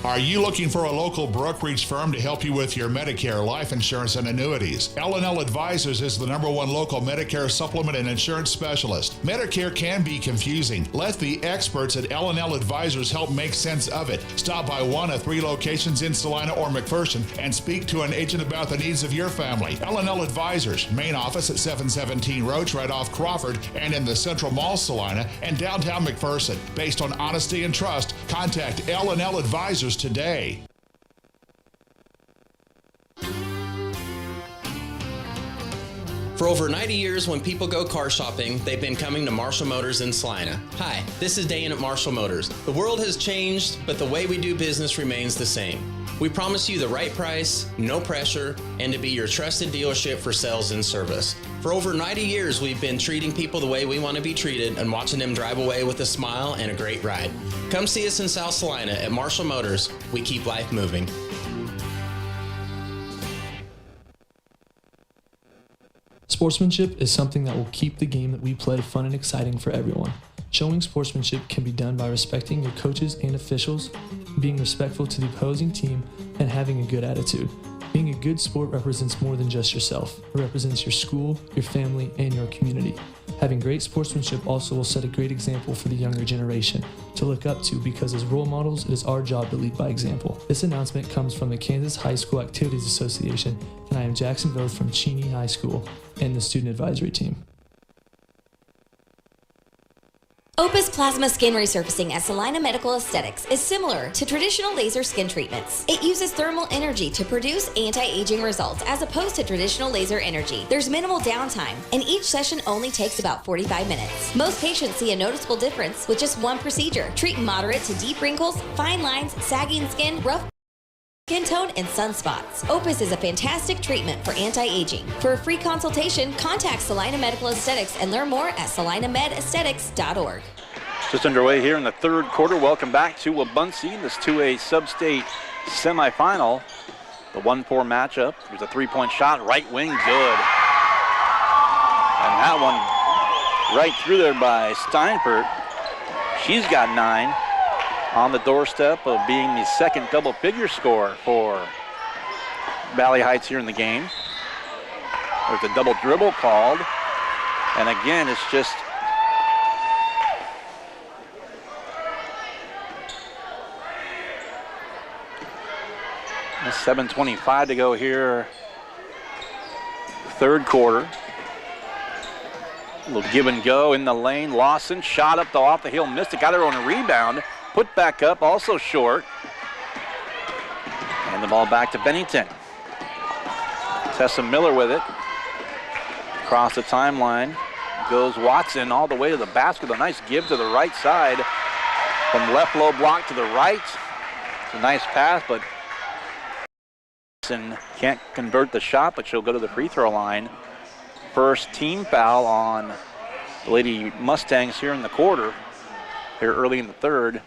Are you looking for a local brokerage firm to help you with your Medicare, life insurance, and annuities? L&L Advisors is the #1 local Medicare supplement and insurance specialist. Medicare can be confusing. Let the experts at L&L Advisors help make sense of it. Stop by one of 3 locations in Salina or McPherson and speak to an agent about the needs of your family. L&L Advisors, main office at 717 Roach right off Crawford, and in the Central Mall Salina and downtown McPherson. Based on honesty and trust, contact L&L Advisors today. For over 90 years, when people go car shopping, they've been coming to Marshall Motors in Salina. Hi, this is Dane at Marshall Motors. The world has changed, but the way we do business remains the same. We promise you the right price, no pressure, and to be your trusted dealership for sales and service. For over 90 years, we've been treating people the way we want to be treated and watching them drive away with a smile and a great ride. Come see us in South Salina at Marshall Motors. We keep life moving. Sportsmanship is something that will keep the game that we play fun and exciting for everyone. Showing sportsmanship can be done by respecting your coaches and officials, being respectful to the opposing team, and having a good attitude. Being a good sport represents more than just yourself. It represents your school, your family, and your community. Having great sportsmanship also will set a great example for the younger generation to look up to, because as role models, it is our job to lead by example. This announcement comes from the Kansas High School Activities Association, and I am Jackson Voth from Cheney High School and the Student Advisory Team. Opus Plasma Skin Resurfacing at Salina Medical Aesthetics is similar to traditional laser skin treatments. It uses thermal energy to produce anti-aging results as opposed to traditional laser energy. There's minimal downtime, and each session only takes about 45 minutes. Most patients see a noticeable difference with just one procedure. Treat moderate to deep wrinkles, fine lines, sagging skin, rough skin tone, and sunspots. Opus is a fantastic treatment for anti-aging. For a free consultation, contact Salina Medical Aesthetics and learn more at salinamedesthetics.org. Just underway here in the third quarter. Welcome back to Wabaunsee, this 2A sub-state semifinal. The 1-4 matchup. There's a three-point shot, right wing, good. And that one right through there by Steinfurt. She's got 9. On the doorstep of being the second double-figure score for Valley Heights here in the game. There's a double dribble called. And again, it's just .725 to go here. Third quarter. A little give and go in the lane. Lawson shot up off the hill, missed it, got her on a rebound. Put back up, also short. And the ball back to Bennington. Tessa Miller with it. Across the timeline goes Watson all the way to the basket. A nice give to the right side. From left low block to the right. It's a nice pass, but Watson can't convert the shot, but she'll go to the free throw line. First team foul on the Lady Mustangs here in the quarter. Here early in the third.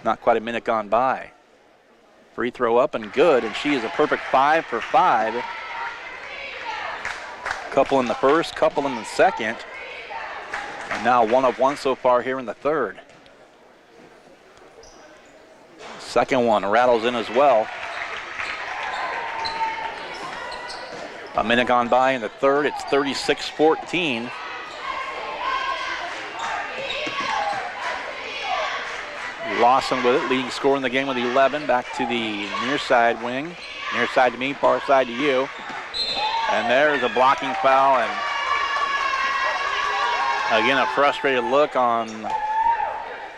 Not quite a minute gone by. Free throw up and good, and she is a perfect 5 for 5. Couple in the first, couple in the second. And now 1 of 1 so far here in the third. Second one rattles in as well. A minute gone by in the third, it's 36-14. Lawson with it, leading scorer in the game with 11. Back to the near side wing. Near side to me, far side to you. And there's a blocking foul, and again a frustrated look on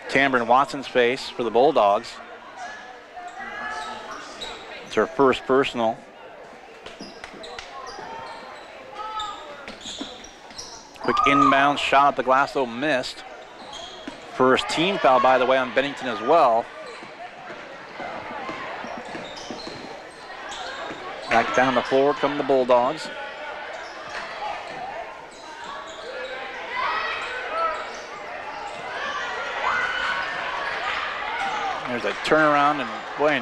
Cameron Watson's face for the Bulldogs. It's her first personal. Quick inbound shot at the glass, though missed. First team foul, by the way, on Bennington as well. Back down the floor come the Bulldogs. There's a turnaround, and boy,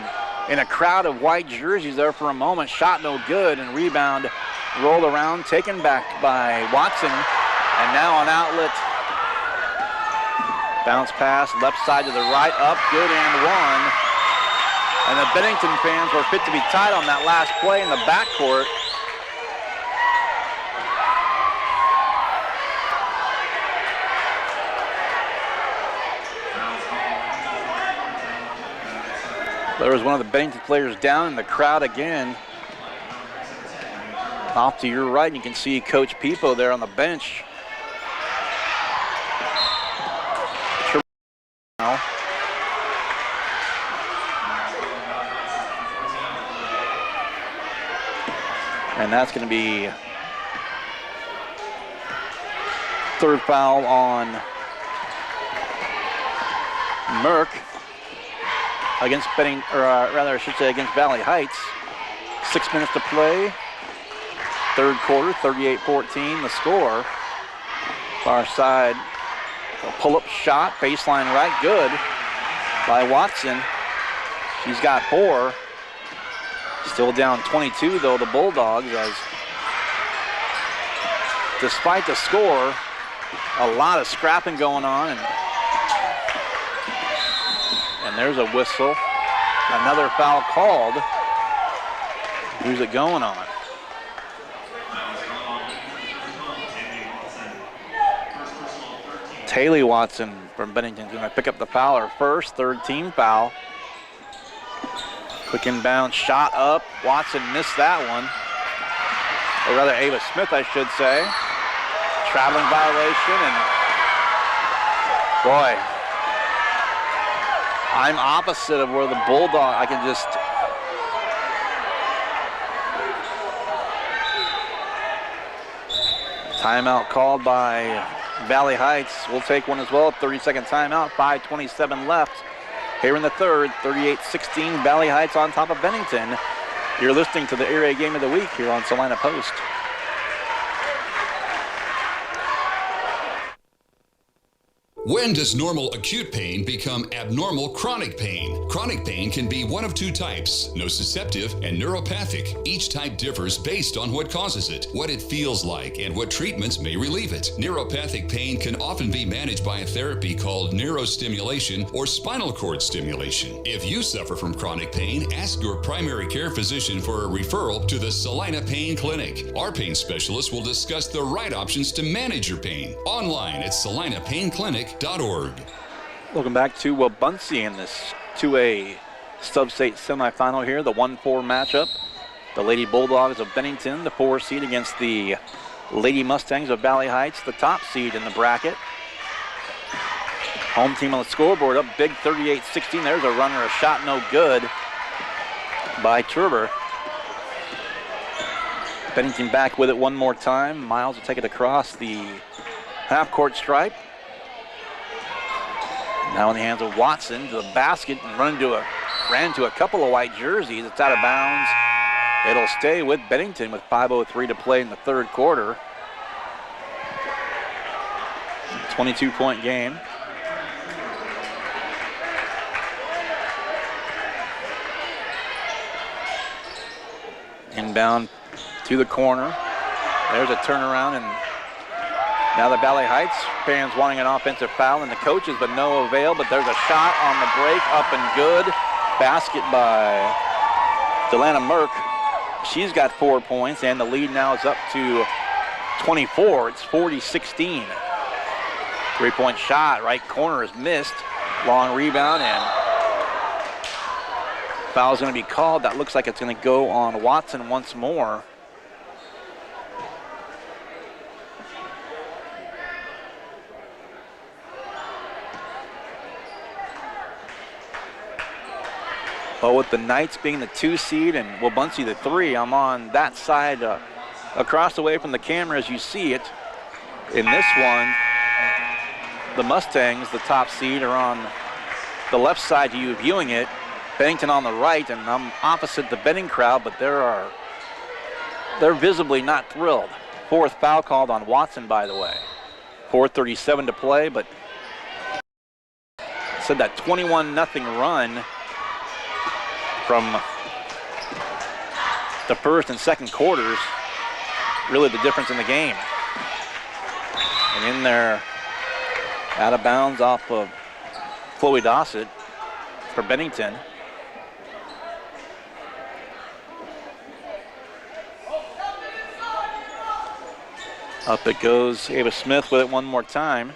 in a crowd of white jerseys there for a moment. Shot no good, and rebound rolled around, taken back by Watson. And now an outlet. Bounce pass, left side to the right, up, good and one. And the Bennington fans were fit to be tied on that last play in the backcourt. There was one of the Bennington players down in the crowd again. Off to your right, and you can see Coach Pipo there on the bench. And that's going to be third foul on Merck against Bennington, or rather I should say against Valley Heights. 6 minutes to play. Third quarter, 38-14 the score. Far side, a pull-up shot, baseline right, good by Watson. She's got 4. Still down 22 though, the Bulldogs, as despite the score, a lot of scrapping going on, and there's a whistle. Another foul called. Who's it going on? Haley Watson from Bennington going to pick up the foul, her first, third team foul. Quick inbound shot up. Watson missed that one. Or rather, Ava Smith, I should say. Traveling violation, and boy, I'm opposite of where the Bulldog, I can just, timeout called by Valley Heights. We'll take one as well. 30-second timeout, 5:27 left here in the third. 38-16, Valley Heights on top of Bennington. You're listening to the area game of the week here on Salina Post. When does normal acute pain become abnormal chronic pain? Chronic pain can be one of two types, nociceptive and neuropathic. Each type differs based on what causes it, what it feels like, and what treatments may relieve it. Neuropathic pain can often be managed by a therapy called neurostimulation or spinal cord stimulation. If you suffer from chronic pain, ask your primary care physician for a referral to the Salina Pain Clinic. Our pain specialist will discuss the right options to manage your pain. Online at salinapainclinic.org. Welcome back to Wabaunsee in this 2A sub-state semifinal here, the 1-4 matchup. The Lady Bulldogs of Bennington, the 4 seed against the Lady Mustangs of Valley Heights, the top seed in the bracket. Home team on the scoreboard up big 38-16. There's a runner, a shot no good by Turber. Bennington back with it one more time. Miles will take it across the half-court stripe. Now in the hands of Watson to the basket and ran into a couple of white jerseys. It's out of bounds. It'll stay with Bennington with 5:03 to play in the third quarter. 22-point game. Inbound to the corner. There's a turnaround, and now the Valley Heights fans wanting an offensive foul, and the coaches, but no avail. But there's a shot on the break, up and good. Basket by Delana Merck. She's got 4 points, and the lead now is up to 24. It's 40-16. Three-point shot, right corner is missed. Long rebound, and foul's going to be called. That looks like it's going to go on Watson once more. Well, with the Knights being the 2 seed and Wabaunsee the 3, I'm on that side across the way from the camera as you see it. In this one, the Mustangs, the top seed, are on the left side to you viewing it. Bennington on the right, and I'm opposite the betting crowd, but they're visibly not thrilled. Fourth foul called on Watson, by the way. 4:37 to play, but said that 21-0 run from the first and second quarters, really the difference in the game. And in there, out of bounds off of Chloe Dossett for Bennington. Up it goes, Ava Smith with it one more time.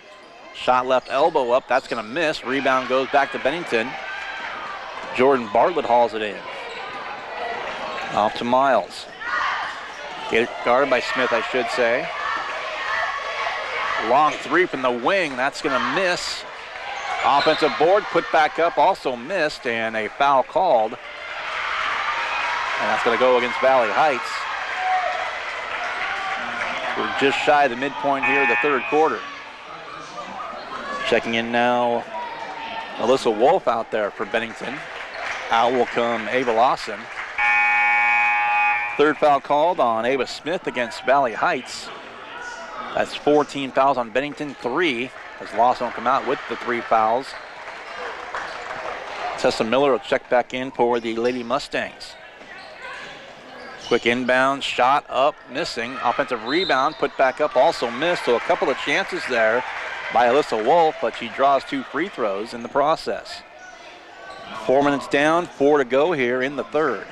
Shot left elbow up, that's gonna miss. Rebound goes back to Bennington. Jordan Bartlett hauls it in. Off to Miles. Get it guarded by Smith, I should say. Long three from the wing, that's gonna miss. Offensive board, put back up, also missed, and a foul called. And that's gonna go against Valley Heights. We're just shy of the midpoint here of the third quarter. Checking in now, Alyssa Wolf out there for Bennington. Out will come Ava Lawson. Third foul called on Ava Smith against Valley Heights. That's 14 fouls on Bennington, 3, as Lawson will come out with the 3 fouls. Tessa Miller will check back in for the Lady Mustangs. Quick inbound, shot up, missing. Offensive rebound, put back up, also missed. So a couple of chances there by Alyssa Wolf, but she draws 2 free throws in the process. 4 minutes down, 4 to go here in the third.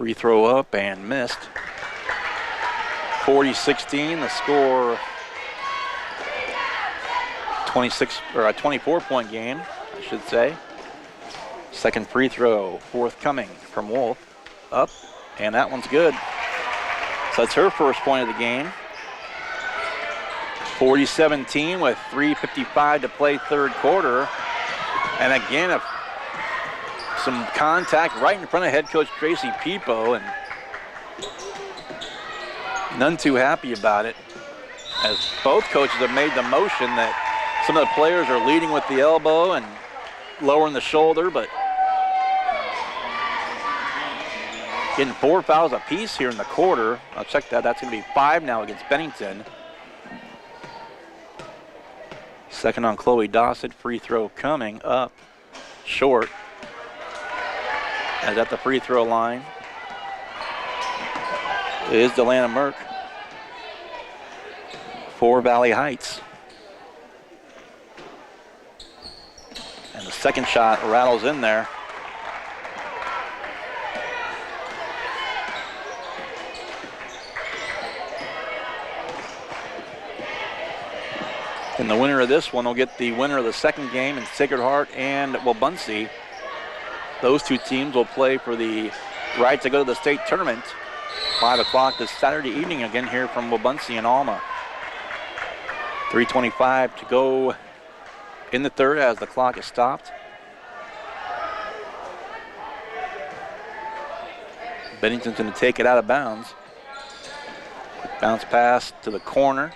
Free throw up and missed. 40-16, the score. 26 or a 24-point game, I should say. Second free throw forthcoming from Wolf. Up, and that one's good. So that's her first point of the game. 40-17 with 3:55 to play third quarter. And again, some contact right in front of head coach Tracy Peepo, and none too happy about it, as both coaches have made the motion that some of the players are leading with the elbow and lowering the shoulder, but getting 4 fouls apiece here in the quarter. I'll check that. That's going to be 5 now against Bennington. Second on Chloe Dossett. Free throw coming up short. As at the free throw line is Delana Merck for Valley Heights. And the second shot rattles in there. And the winner of this one will get the winner of the second game in Sacred Heart and Wabaunsee. Those two teams will play for the right to go to the state tournament. 5 o'clock this Saturday evening again here from Wabaunsee and Alma. 3:25 to go in the third as the clock is stopped. Bennington's going to take it out of bounds. Bounce pass to the corner.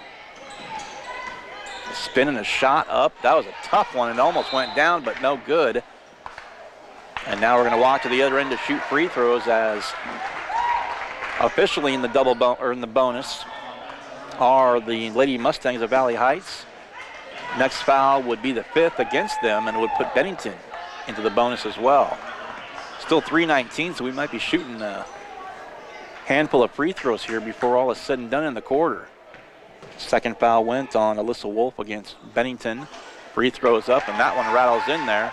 Spinning a shot up. That was a tough one. It almost went down, but no good. And now we're going to walk to the other end to shoot free throws, as officially in the in the bonus are the Lady Mustangs of Valley Heights. Next foul would be the 5th against them, and would put Bennington into the bonus as well. Still 3:19, so we might be shooting a handful of free throws here before all is said and done in the quarter. Second foul went on Alyssa Wolf against Bennington. Free throws up, and that one rattles in there.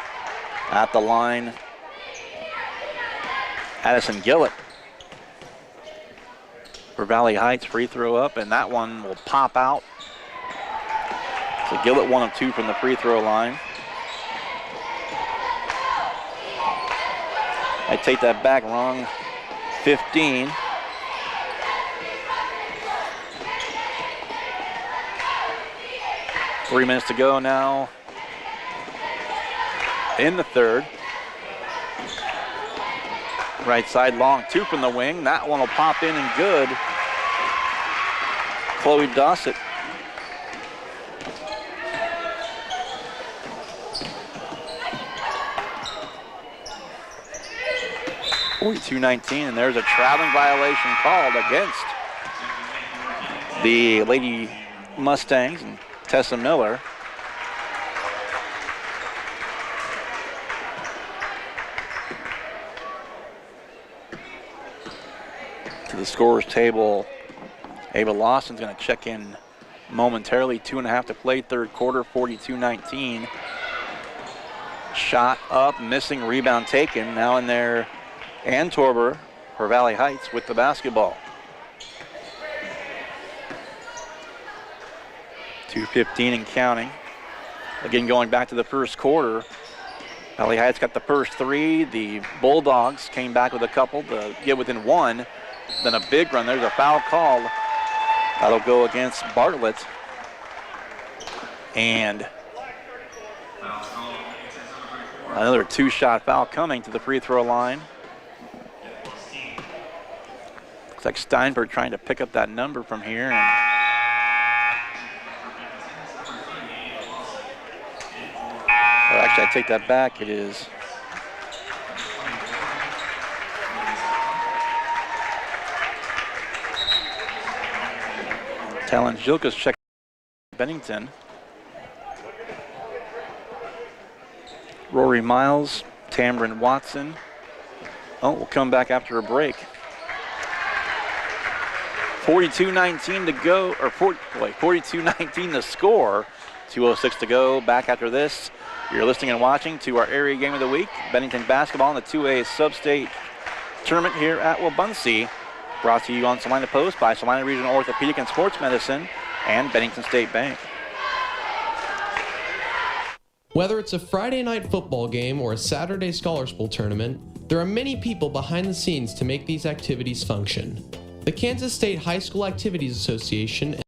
At the line, Addison Gillett for Valley Heights. Free throw up, and that one will pop out. So Gillett 1 of 2 from the free throw line. I take that back, wrong. 15. Three minutes to go now in the third. Right side long, 2 from the wing. That one will pop in and good. Chloe Dossett. .42-19, and there's a traveling violation called against the Lady Mustangs and Tessa Miller. To the scorer's table, Ava Lawson's going to check in momentarily. 2.5 to play, third quarter, 42-19. Shot up, missing, rebound taken. Now in there, Ann Torber for Valley Heights with the basketball. 2:15 and counting. Again, going back to the first quarter, Valley Heights got the first 3. The Bulldogs came back with a couple to get within 1. Then a big run. There's a foul called. That'll go against Bartlett. And another 2-shot foul coming to the free throw line. Looks like Steinberg trying to pick up that number from here. And actually, I take that back. It is Talon Jilka's check Bennington. Rory Miles, Tamron Watson. Oh, we'll come back after a break. 42-19 to go, or 42-19 the score. 2:06 to go. Back after this. You're listening and watching to our area game of the week, Bennington basketball in the 2A Sub-State tournament here at Wabaunsee. Brought to you on Salina Post by Salina Regional Orthopedic and Sports Medicine and Bennington State Bank. Whether it's a Friday night football game or a Saturday Scholars Bowl tournament, there are many people behind the scenes to make these activities function. The Kansas State High School Activities Association and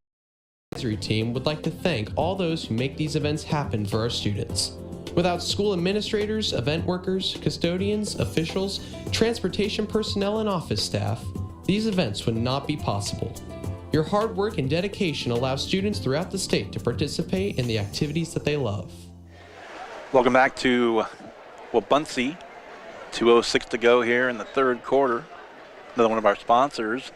advisory team would like to thank all those who make these events happen for our students. Without school administrators, event workers, custodians, officials, transportation personnel, and office staff, these events would not be possible. Your hard work and dedication allow students throughout the state to participate in the activities that they love. Welcome back to Wabaunsee. 2:06 to go here in the third quarter. Another one of our sponsors.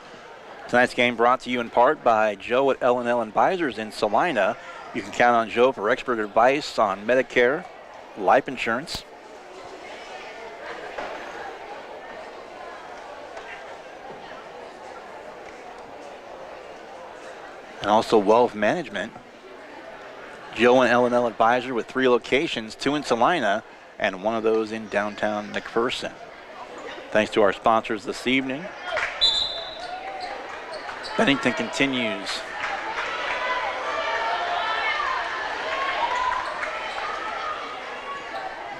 Tonight's game brought to you in part by Joe at L&L Advisors in Salina. You can count on Joe for expert advice on Medicare, life insurance. And also wealth management. Joe and L&L Advisor with 3 locations, 2 in Salina and 1 of those in downtown McPherson. Thanks to our sponsors this evening. Bennington continues.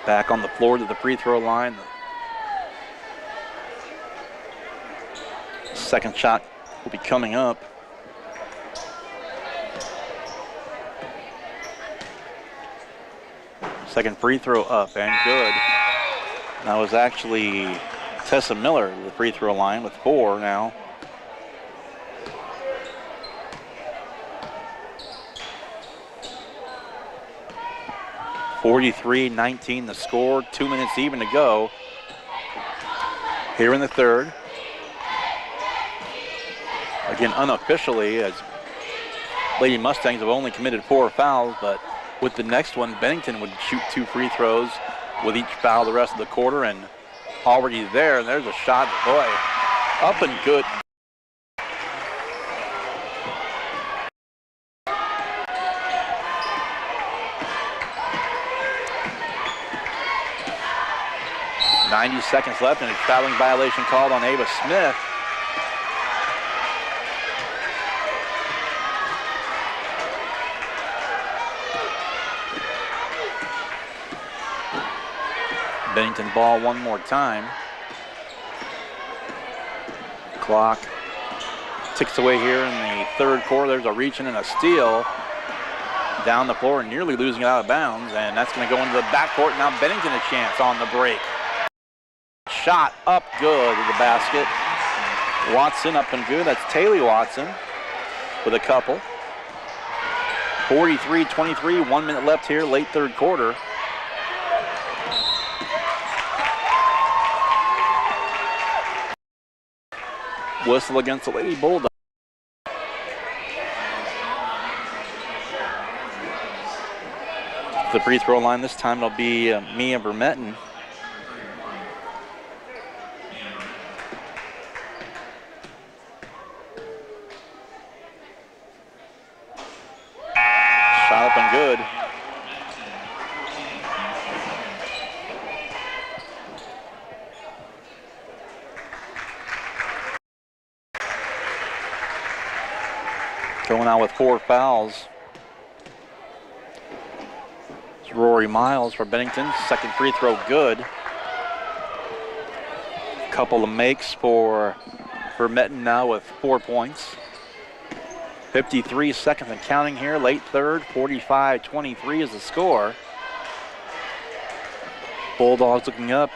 Back on the floor to the free throw line. The second shot will be coming up. Second free throw up and good. That was actually Tessa Miller at the free throw line with 4 now. (43-19) the score, 2 minutes even to go here in the third. Again, unofficially, as Lady Mustangs have only committed 4 fouls, but with the next one, Bennington would shoot 2 free throws with each foul the rest of the quarter, and already there, and there's a shot, boy, up and good. .90 seconds left, and a traveling violation called on Ava Smith. Bennington ball one more time. Clock ticks away here in the third quarter. There's a reach in and a steal down the floor, nearly losing it out of bounds, and that's going to go into the backcourt. Now Bennington a chance on the break. Shot up good to the basket. Watson up and good. That's Taylor Watson with a couple. 43-23, 1 minute left here, late third quarter. Whistle against the Lady Bulldogs. The free throw line this time it'll be Mia Vermetten. Shot up and good. Going out with 4 fouls. It's Rory Miles for Bennington. Second free throw good. Couple of makes for Vermetten now with 4 points. 53 seconds and counting here, late third. 45-23 is the score. Bulldogs looking up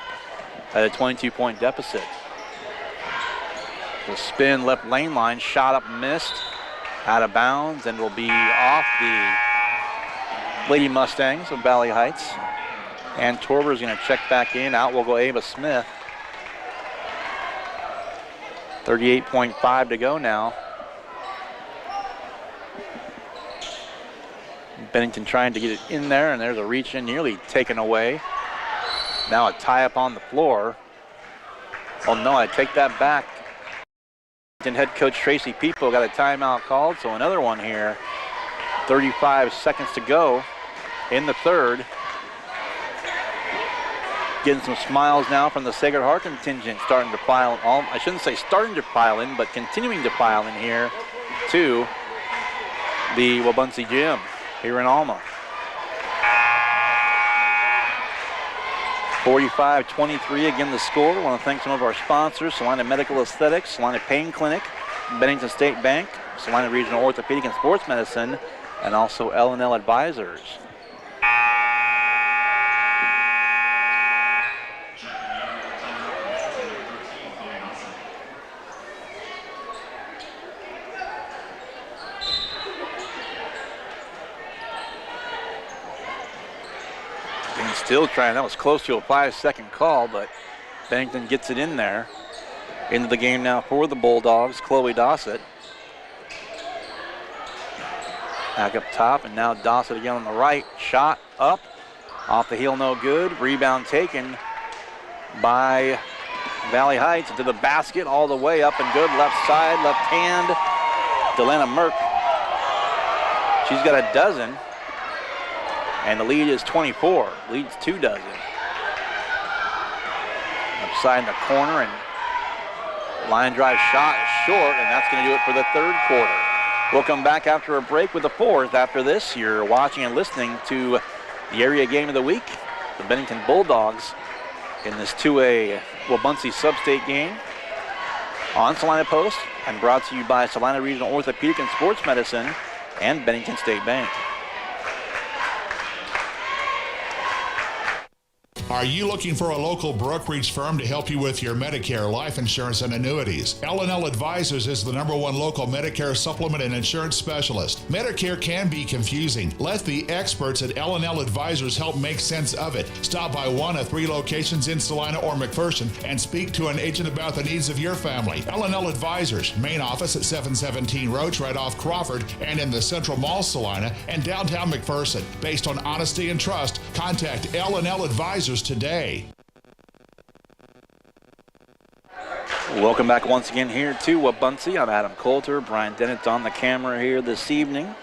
at a 22-point deficit. The spin left lane line, shot up, missed. Out of bounds and will be off the Lady Mustangs of Valley Heights. And Torber's going to check back in. Out will go Ava Smith. 38.5 to go now. Bennington trying to get it in there, and there's a reach in, nearly taken away. Now a tie up on the floor. Oh no, I take that back. Head coach Tracy People got a timeout called, so another one here. 35 seconds to go in the third. Getting some smiles now from the Sacred Heart contingent, starting to pile, I shouldn't say starting to pile in, but continuing to pile in here to the Wabaunsee Gym here in Alma. 45-23 again the score. I want to thank some of our sponsors: Salina Medical Aesthetics, Salina Pain Clinic, Bennington State Bank, Salina Regional Orthopedic and Sports Medicine, and also L&L Advisors. Still trying, that was close to a 5-second call, but Bennington gets it in there. Into the game now for the Bulldogs, Chloe Dossett. Back up top, and now Dossett again on the right. Shot up, off the heel, no good. Rebound taken by Valley Heights into the basket, all the way up and good. Left side, left hand, Delana Merck. She's got a dozen. And the lead is 24, leads 2 dozen. Upside in the corner, and line drive shot is short, and that's going to do it for the third quarter. We'll come back after a break with the fourth. After this, you're watching and listening to the area game of the week, the Bennington Bulldogs, in this 2A Wabaunsee Sub-State game on Salina Post, and brought to you by Salina Regional Orthopedic and Sports Medicine and Bennington State Bank. Are you looking for a local brokerage firm to help you with your Medicare, life insurance, and annuities? L&L Advisors is the #1 local Medicare supplement and insurance specialist. Medicare can be confusing. Let the experts at L&L Advisors help make sense of it. Stop by one of 3 locations in Salina or McPherson and speak to an agent about the needs of your family. L&L Advisors, main office at 717 Roach, right off Crawford, and in the Central Mall, Salina, and downtown McPherson. Based on honesty and trust, contact L&L Advisors today. Welcome back once again here to Wabaunsee. I'm Adam Coulter. Brian Dennett's on the camera here this evening.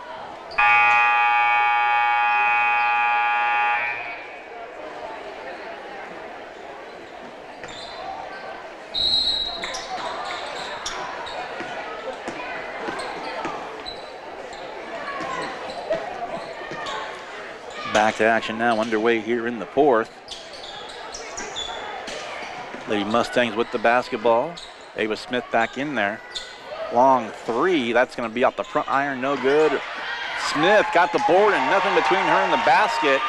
Back to action now, underway here in the fourth. Lady Mustangs with the basketball. Ava Smith back in there. Long 3, that's going to be off the front iron, no good. Smith got the board and nothing between her and the basket.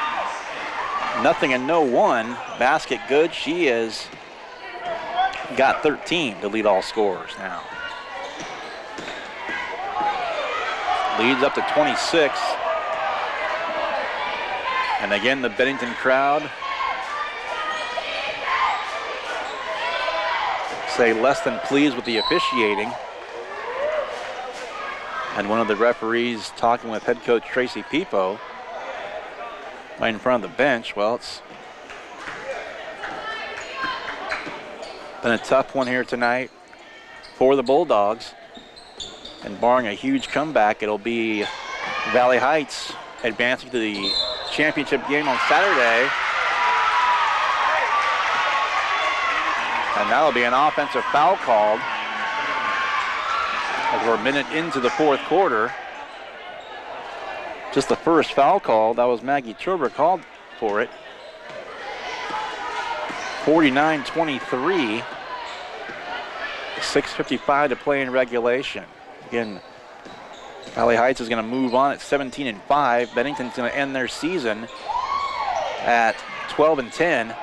Nothing and no one. Basket good. She has got 13 to lead all scorers now. Leads up to 26. And again, the Bennington crowd say less than pleased with the officiating. And one of the referees talking with head coach Tracy Pipo right in front of the bench. Well, it's been a tough one here tonight for the Bulldogs. And barring a huge comeback, it'll be Valley Heights advancing to the championship game on Saturday. And that'll be an offensive foul called as we're a minute into the fourth quarter. Just the first foul call. That was Maggie Turber called for it. 49-23. 6:55 to play in regulation. Again, Valley Heights is going to move on at 17-5. Bennington's going to end their season at 12-10.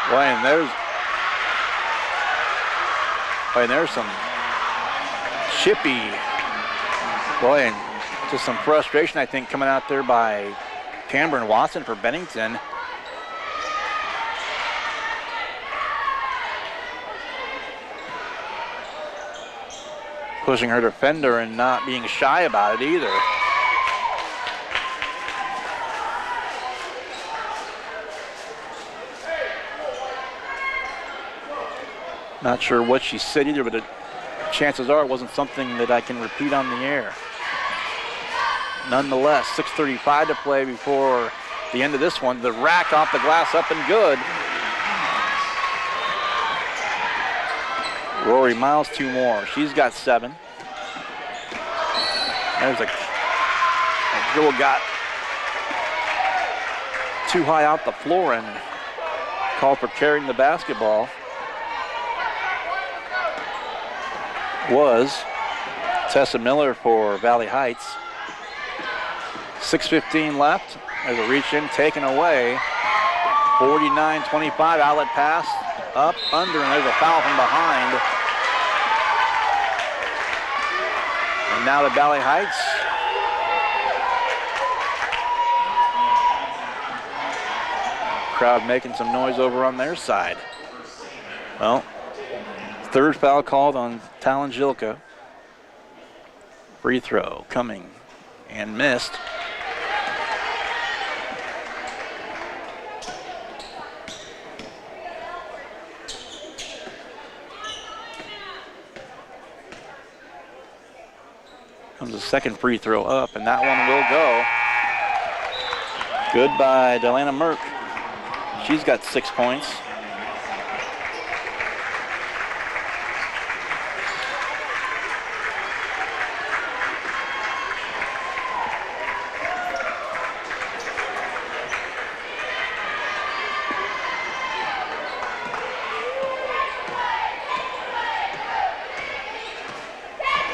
Boy, and there's some chippy, boy, and just some frustration, I think, coming out there by Cameron Watson for Bennington. Pushing her defender and not being shy about it either. Not sure what she said either, but chances are it wasn't something that I can repeat on the air. Nonetheless, 6:35 to play before the end of this one. The rack off the glass, up and good. Rory Miles, 2 more. She's got 7. There's a dribble got too high out the floor and called for carrying the basketball. Was Tessa Miller for Valley Heights. 6:15 left. There's a reach in, taken away. 49-25, outlet pass, up, under, and there's a foul from behind. And now to Valley Heights. Crowd making some noise over on their side. Well, third foul called on Talon Jilka. Free throw coming and missed. Comes a second free throw up, and that one will go. Good by Delana Merck. She's got 6 points.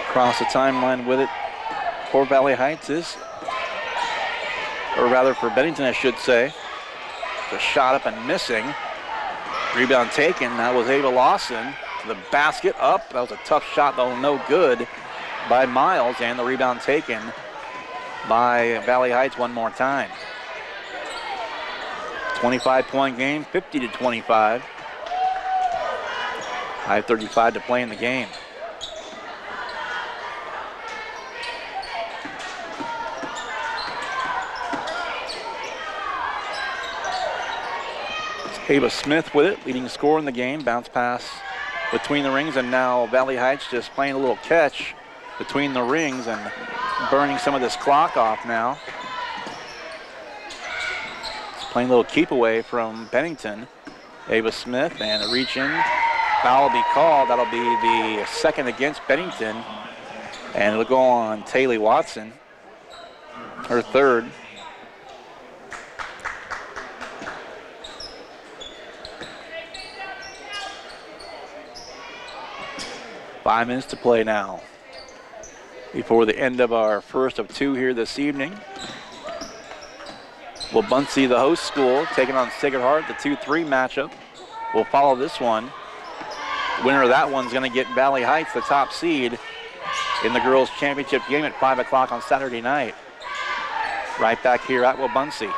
Across the timeline with it for Valley Heights is, or rather for Bennington, I should say. The shot up and missing. Rebound taken. That was Ava Lawson. The basket up. That was a tough shot, though no good by Miles. And the rebound taken by Valley Heights one more time. 25-point game, 50-25. 5:35 to play in the game. Ava Smith with it, leading scorer in the game. Bounce pass between the rings, and now Valley Heights just playing a little catch between the rings and burning some of this clock off now. It's playing a little keep away from Bennington. Ava Smith, and a reach in. Foul will be called. That'll be the second against Bennington, and it'll go on Taylor Watson, her third. Five minutes to play now before the end of our first of 2 here this evening. Wabaunsee, the host school, taking on Sacred Heart. The 2-3 matchup will follow this one. The winner of that one's going to get Valley Heights, the top seed, in the girls' championship game at 5 o'clock on Saturday night. Right back here at Wabaunsee.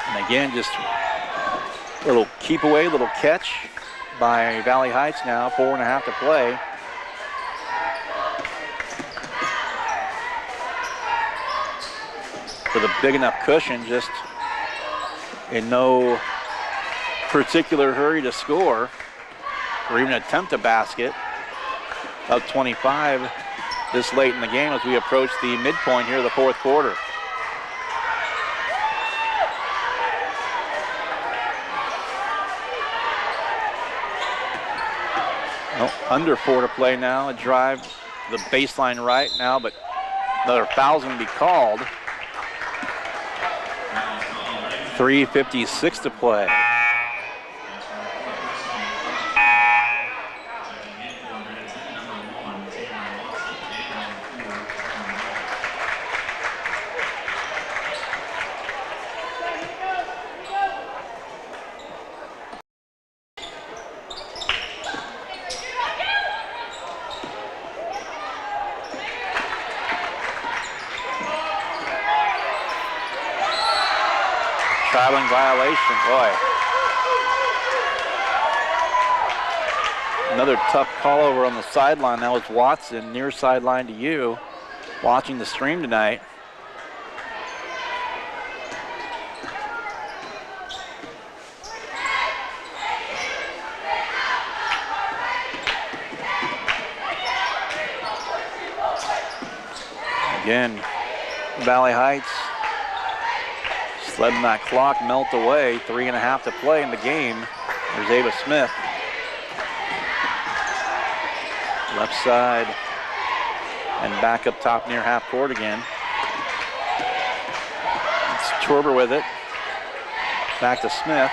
And again, just a little keep away, little catch by Valley Heights now. 4.5 to play. With a big enough cushion, just in no particular hurry to score or even attempt a basket. Up 25 this late in the game as we approach the midpoint here of the fourth quarter. Under 4 to play now. A drive, the baseline right now, but another foul's going to be called. 3:56 to play. Traveling violation, boy. Another tough call over on the sideline. That was Watson, near sideline to you, watching the stream tonight. Again, Valley Heights just letting that clock melt away. 3.5 to play in the game. There's Ava Smith. Left side and back up top near half court again. It's Torber with it. Back to Smith.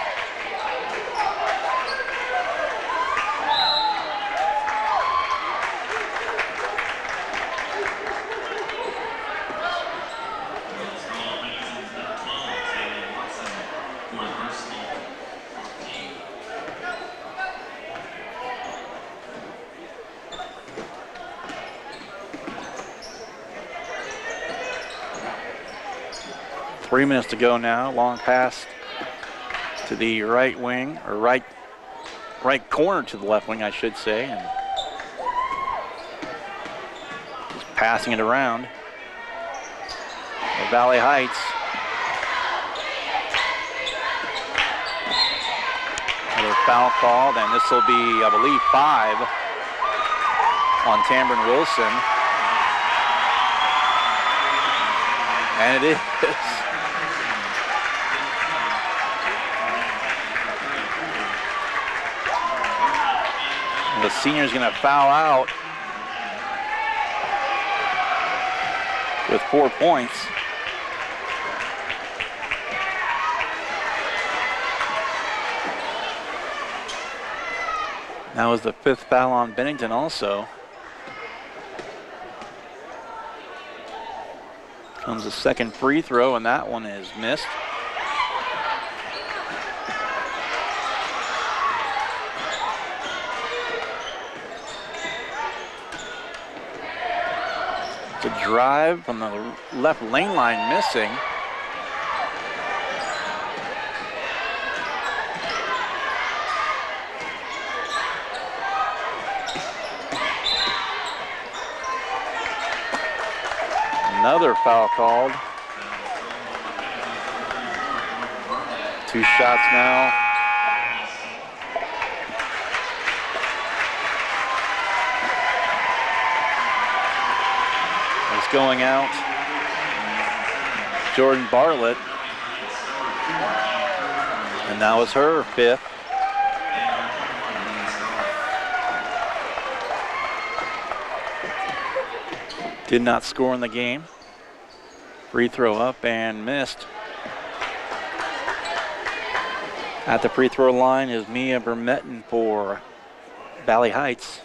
Three minutes to go now. Long pass to the right wing, or right corner to the left wing, I should say. And just passing it around. Valley Heights. Another foul called, and this will be, I believe, 5 on Tamron Wilson. And it is. The senior's going to foul out with 4 points. That was the 5th foul on Bennington also. Comes the second free throw, and that one is missed. It's a drive from the left lane line missing. Another foul called. 2 shots now. It's going out. Jordan Bartlett. And that was her 5th. Did not score in the game. Free throw up and missed. At the free throw line is Mia Vermetten for Valley Heights.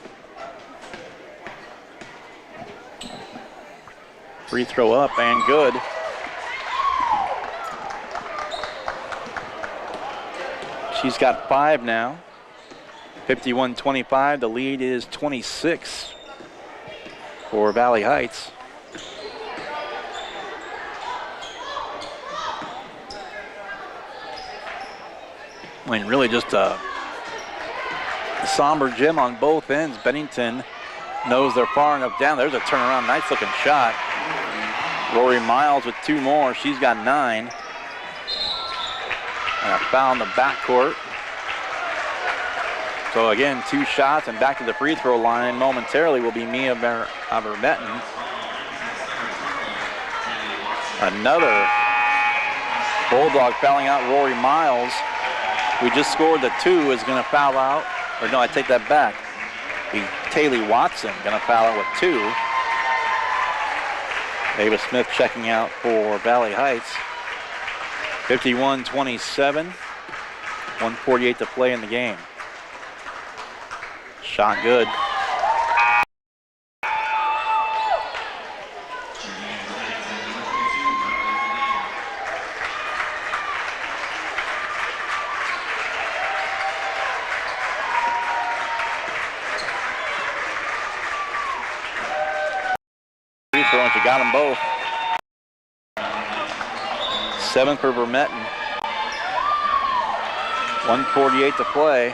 Free throw up and good. She's got 5 now. 51-25. The lead is 26 for Valley Heights. I mean, really just a somber gym on both ends. Bennington knows they're far enough down. There's a turnaround, nice looking shot. Rory Miles with 2 more. She's got 9. And a foul in the backcourt. So again, 2 shots and back to the free throw line momentarily will be Mia Vermetten. Another Bulldog fouling out Rory Miles. We just scored the 2, is going to foul out. Or no, I take that back. Taylor Watson going to foul out with 2. Ava Smith checking out for Valley Heights. 51-27. 1:48 to play in the game. Shot good. She got them both. 7 for Vermetten. 1:48 to play.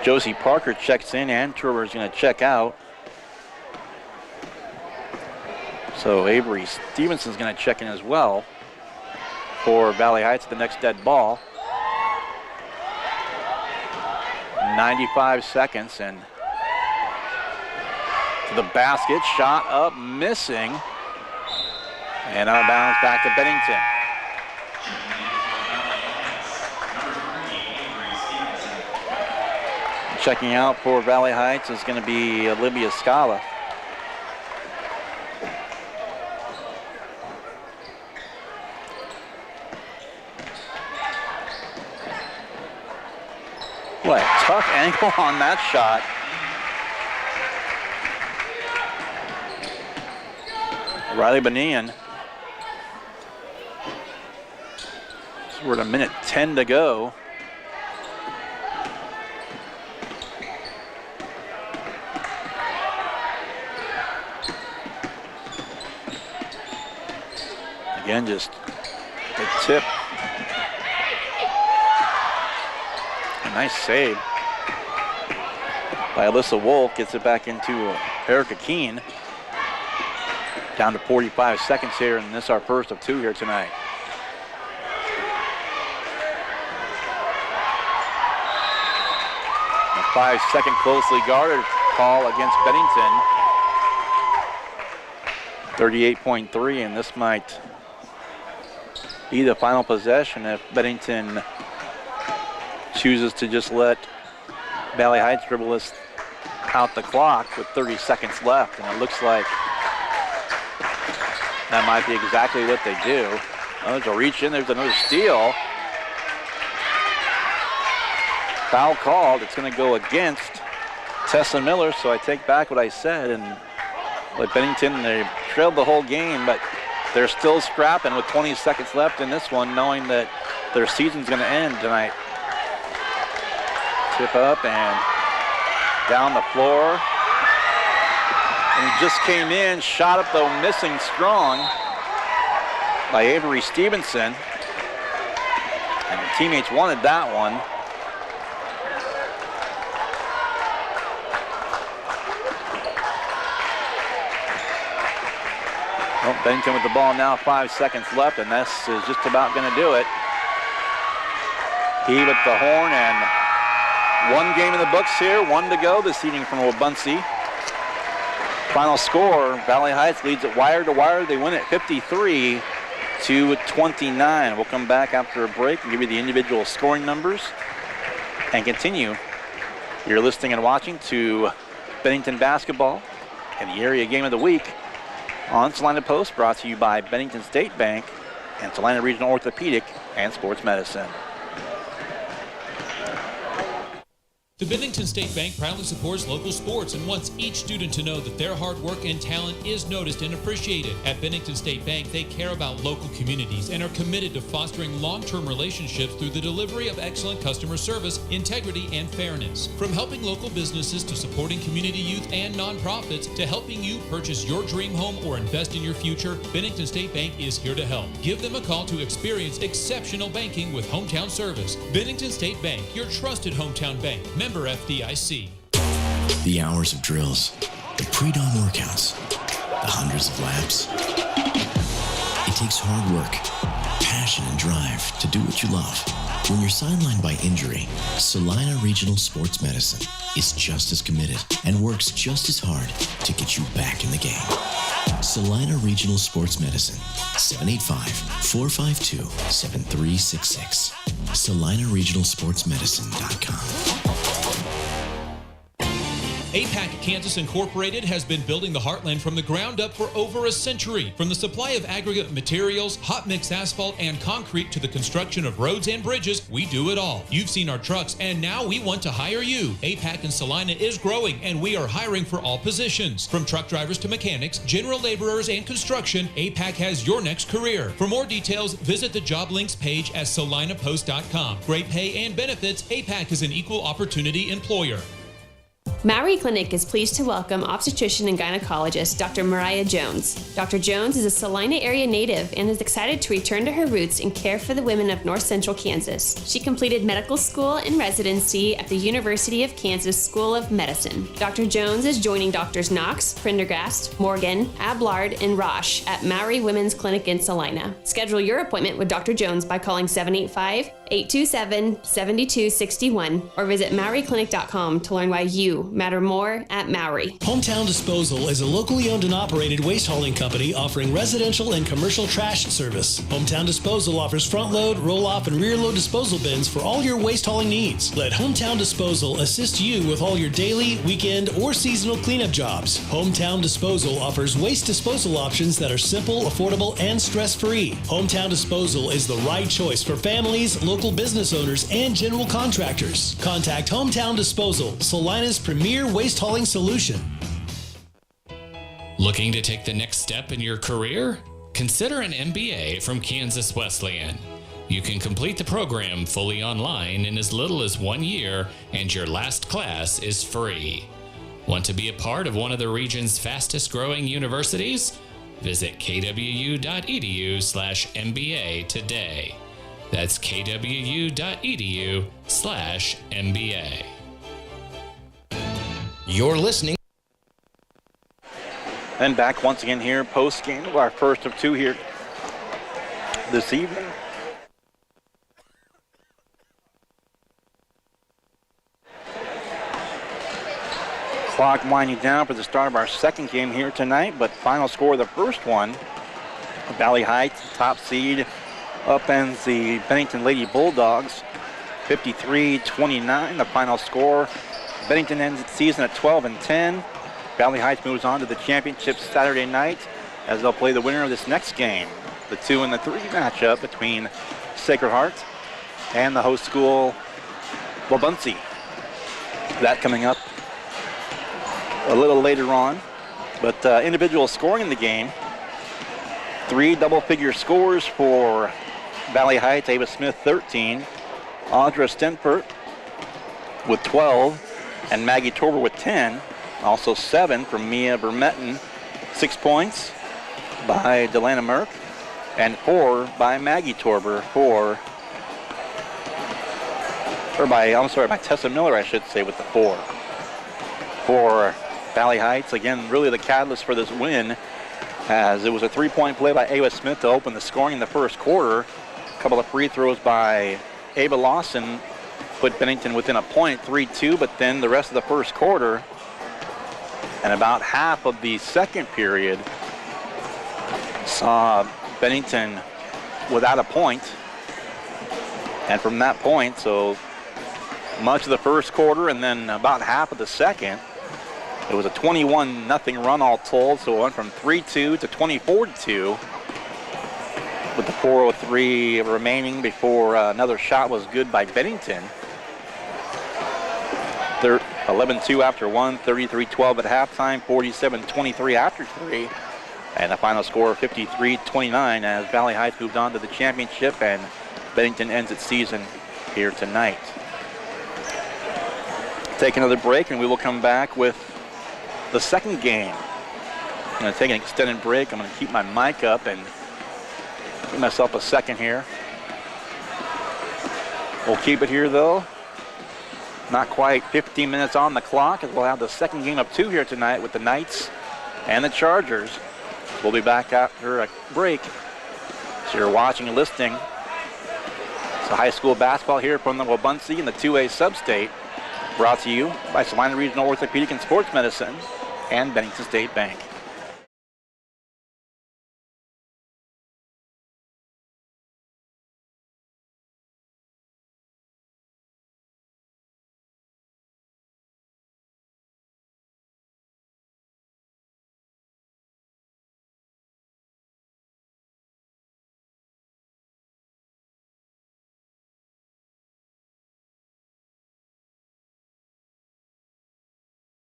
Josie Parker checks in and Turber is going to check out. So Avery Stevenson's going to check in as well for Valley Heights, the next dead ball. 95 seconds, and to the basket, shot up, missing. And out of bounds back to Bennington. Checking out for Valley Heights is going to be Olivia Scala. What a tough angle on that shot. Riley Benian. So we're at 1:10 to go. Again, just a tip. A nice save by Alyssa Wolf. Gets it back into Erica Keene. Down to 45 seconds here, and this is our first of two here tonight. A 5-second closely guarded call against Bennington. 38.3, and this might be the final possession if Bennington chooses to just let Valley Heights dribble this out the clock with 30 seconds left, and it looks like that might be exactly what they do. Oh, there's a reach in, there's another steal. Foul called, it's gonna go against Tessa Miller, so I take back what I said, and with Bennington, they trailed the whole game, but they're still scrapping with 20 seconds left in this one, knowing that their season's gonna end tonight. Tip up and down the floor. And he just came in, shot up though, missing strong by Avery Stevenson. And the teammates wanted that one. Well, Bennington with the ball now, 5 seconds left, and this is just about going to do it. He with the horn, and one game in the books here, 1 to go this evening from Wabaunsee. Final score, Valley Heights leads it wire to wire. They win it 53-29. We'll come back after a break and give you the individual scoring numbers and continue. You're listening and watching to Bennington basketball and the area game of the week on Salina Post, brought to you by Bennington State Bank and Salina Regional Orthopedic and Sports Medicine. The Bennington State Bank proudly supports local sports and wants each student to know that their hard work and talent is noticed and appreciated. At Bennington State Bank, they care about local communities and are committed to fostering long-term relationships through the delivery of excellent customer service, integrity, and fairness. From helping local businesses to supporting community youth and nonprofits to helping you purchase your dream home or invest in your future, Bennington State Bank is here to help. Give them a call to experience exceptional banking with hometown service. Bennington State Bank, your trusted hometown bank. Member FDIC. The hours of drills, the pre-dawn workouts, the hundreds of laps. It takes hard work, passion, and drive to do what you love. When you're sidelined by injury, Salina Regional Sports Medicine is just as committed and works just as hard to get you back in the game. Salina Regional Sports Medicine, 785-452-7366. SalinaRegionalSportsMedicine.com. APAC Kansas Incorporated has been building the Heartland from the ground up for over a century. From the supply of aggregate materials, hot mix asphalt, and concrete to the construction of roads and bridges, we do it all. You've seen our trucks, and now we want to hire you. APAC in Salina is growing, and we are hiring for all positions. From truck drivers to mechanics, general laborers, and construction, APAC has your next career. For more details, visit the job links page at salinapost.com. Great pay and benefits, APAC is an equal opportunity employer. Maury Clinic is pleased to welcome obstetrician and gynecologist Dr. Mariah Jones. Dr. Jones is a Salina area native and is excited to return to her roots and care for the women of north central Kansas. She completed medical school and residency at the University of Kansas School of Medicine. Dr. Jones is joining Drs. Knox, Prendergast, Morgan, Ablard, and Roche at Maury Women's Clinic in Salina. Schedule your appointment with Dr. Jones by calling 785-827-7261 or visit MauryClinic.com to learn why you matter more at Maury. Hometown Disposal is a locally owned and operated waste hauling company offering residential and commercial trash service. Hometown Disposal offers front load, roll off, and rear load disposal bins for all your waste hauling needs. Let Hometown Disposal assist you with all your daily, weekend, or seasonal cleanup jobs. Hometown Disposal offers waste disposal options that are simple, affordable, and stress-free. Hometown Disposal is the right choice for families, local business owners, and general contractors. Contact Hometown Disposal, Salina's premier waste hauling solution. Looking to take the next step in your career? Consider an MBA from Kansas Wesleyan. You can complete the program fully online in as little as 1 year, and your last class is free. Want to be a part of one of the region's fastest growing universities? Visit kwu.edu/MBA today. That's kwu.edu/MBA. You're listening. And back once again here post game, our first of two here this evening. Clock winding down for the start of our second game here tonight, but final score of the first one, Valley Heights, top seed, upends the Bennington Lady Bulldogs, 53-29. The final score. Bennington ends its season at 12-10. Valley Heights moves on to the championship Saturday night as they'll play the winner of this next game, the 2 and the 3 matchup between Sacred Heart and the host school, Wabaunsee. That coming up a little later on, but individual scoring in the game. 3 double-figure scores for Valley Heights. Ava Smith 13, Audra Stenfert with 12, and Maggie Torber with 10. Also 7 from Mia Vermetten, 6 points by Delana Merck, and 4 by Maggie Torber by Tessa Miller, I should say, with the 4. For Valley Heights, again, really the catalyst for this win, as it was a 3-point play by Ava Smith to open the scoring in the first quarter. A couple of free throws by Ava Lawson put Bennington within a point, 3-2, but then the rest of the first quarter and about half of the second period saw Bennington without a point. And from that point, so much of the first quarter and then about half of the second, it was a 21-0 run all told, so it went from 3-2 to 24-2 with the 4:03 remaining before another shot was good by Bennington. 11-2 after 1, 33-12 at halftime, 47-23 after 3, and the final score 53-29 as Valley Heights moved on to the championship and Bennington ends its season here tonight. Take another break and we will come back with the second game. I'm going to take an extended break. I'm going to keep my mic up and give myself a second here. We'll keep it here though. Not quite 15 minutes on the clock as we'll have the second game of 2 here tonight with the Knights and the Chargers. We'll be back after a break. So you're watching and listening. It's high school basketball here from the Wabaunsee in the 2A Sub-State, brought to you by Salina Regional Orthopedic and Sports Medicine and Bennington State Bank.